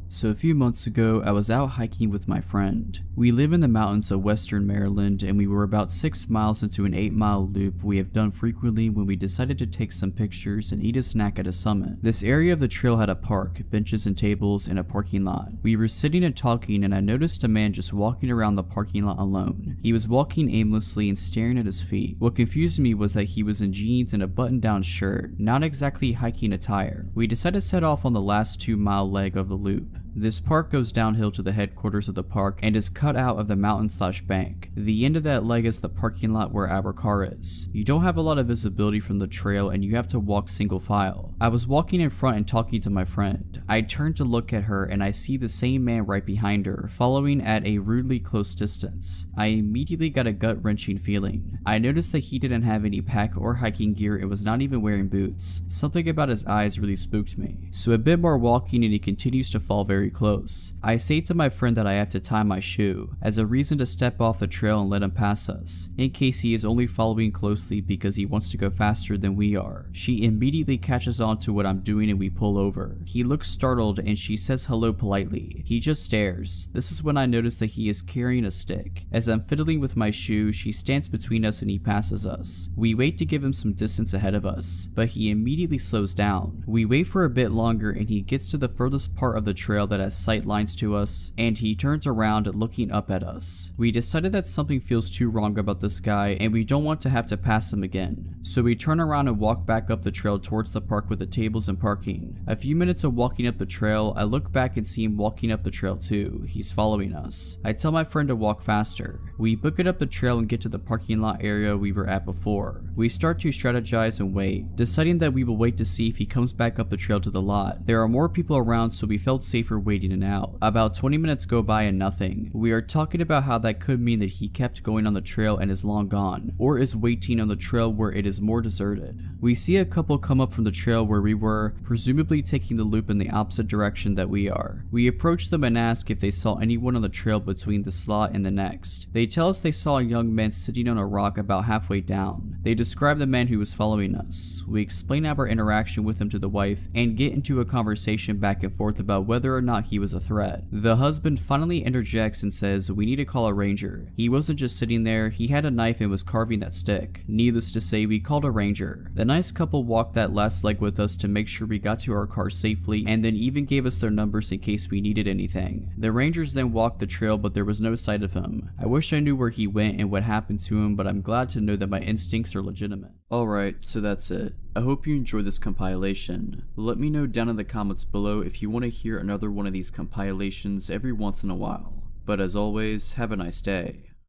So a few months ago, I was out hiking with my friend. We live in the mountains of western Maryland and we were about 6 miles into an 8-mile loop we have done frequently when we decided to take some pictures and eat a snack at a summit. This area of the trail had a park, benches and tables, and a parking lot. We were sitting and talking and I noticed a man just walking around the parking lot alone. He was walking aimlessly and staring at his feet. What confused me was that he was in jeans and a button-down shirt, not exactly hiking attire. We decided to set off on the last 2-mile leg of the loop. This park goes downhill to the headquarters of the park and is cut out of the mountain/bank. The end of that leg is the parking lot where our car is. You don't have a lot of visibility from the trail and you have to walk single file. I was walking in front and talking to my friend. I turned to look at her and I see the same man right behind her, following at a rudely close distance. I immediately got a gut-wrenching feeling. I noticed that he didn't have any pack or hiking gear and was not even wearing boots. Something about his eyes really spooked me. So a bit more walking and he continues to fall very close. I say to my friend that I have to tie my shoe as a reason to step off the trail and let him pass us, in case he is only following closely because he wants to go faster than we are. She immediately catches on to what I'm doing and we pull over. He looks startled and she says hello politely. He just stares. This is when I notice that he is carrying a stick. As I'm fiddling with my shoe, she stands between us and he passes us. We wait to give him some distance ahead of us, but he immediately slows down. We wait for a bit longer and he gets to the furthest part of the trail that has sight lines to us, and he turns around looking up at us. We decided that something feels too wrong about this guy and we don't want to have to pass him again. So we turn around and walk back up the trail towards the park with the tables and parking. A few minutes of walking up the trail, I look back and see him walking up the trail too. He's following us. I tell my friend to walk faster. We book it up the trail and get to the parking lot area we were at before. We start to strategize and wait, deciding that we will wait to see if he comes back up the trail to the lot. There are more people around, so we felt safer waiting it out. About 20 minutes go by and nothing. We are talking about how that could mean that he kept going on the trail and is long gone, or is waiting on the trail where it is more deserted. We see a couple come up from the trail where we were, presumably taking the loop in the opposite direction that we are. We approach them and ask if they saw anyone on the trail between the slot and the next. They tell us they saw a young man sitting on a rock about halfway down. They describe the man who was following us. We explain our interaction with him to the wife and get into a conversation back and forth about whether or not he was a threat. The husband finally interjects and says we need to call a ranger. He wasn't just sitting there, he had a knife and was carving that stick. Needless to say, we called a ranger. The nice couple walked that last leg with us to make sure we got to our car safely, and then even gave us their numbers in case we needed anything. The rangers then walked the trail, but there was no sight of him. I wish I knew where he went and what happened to him, but I'm glad to know that my instincts are legitimate. Alright, so that's it. I hope you enjoyed this compilation. Let me know down in the comments below if you want to hear another one of these compilations every once in a while. But as always, have a nice day.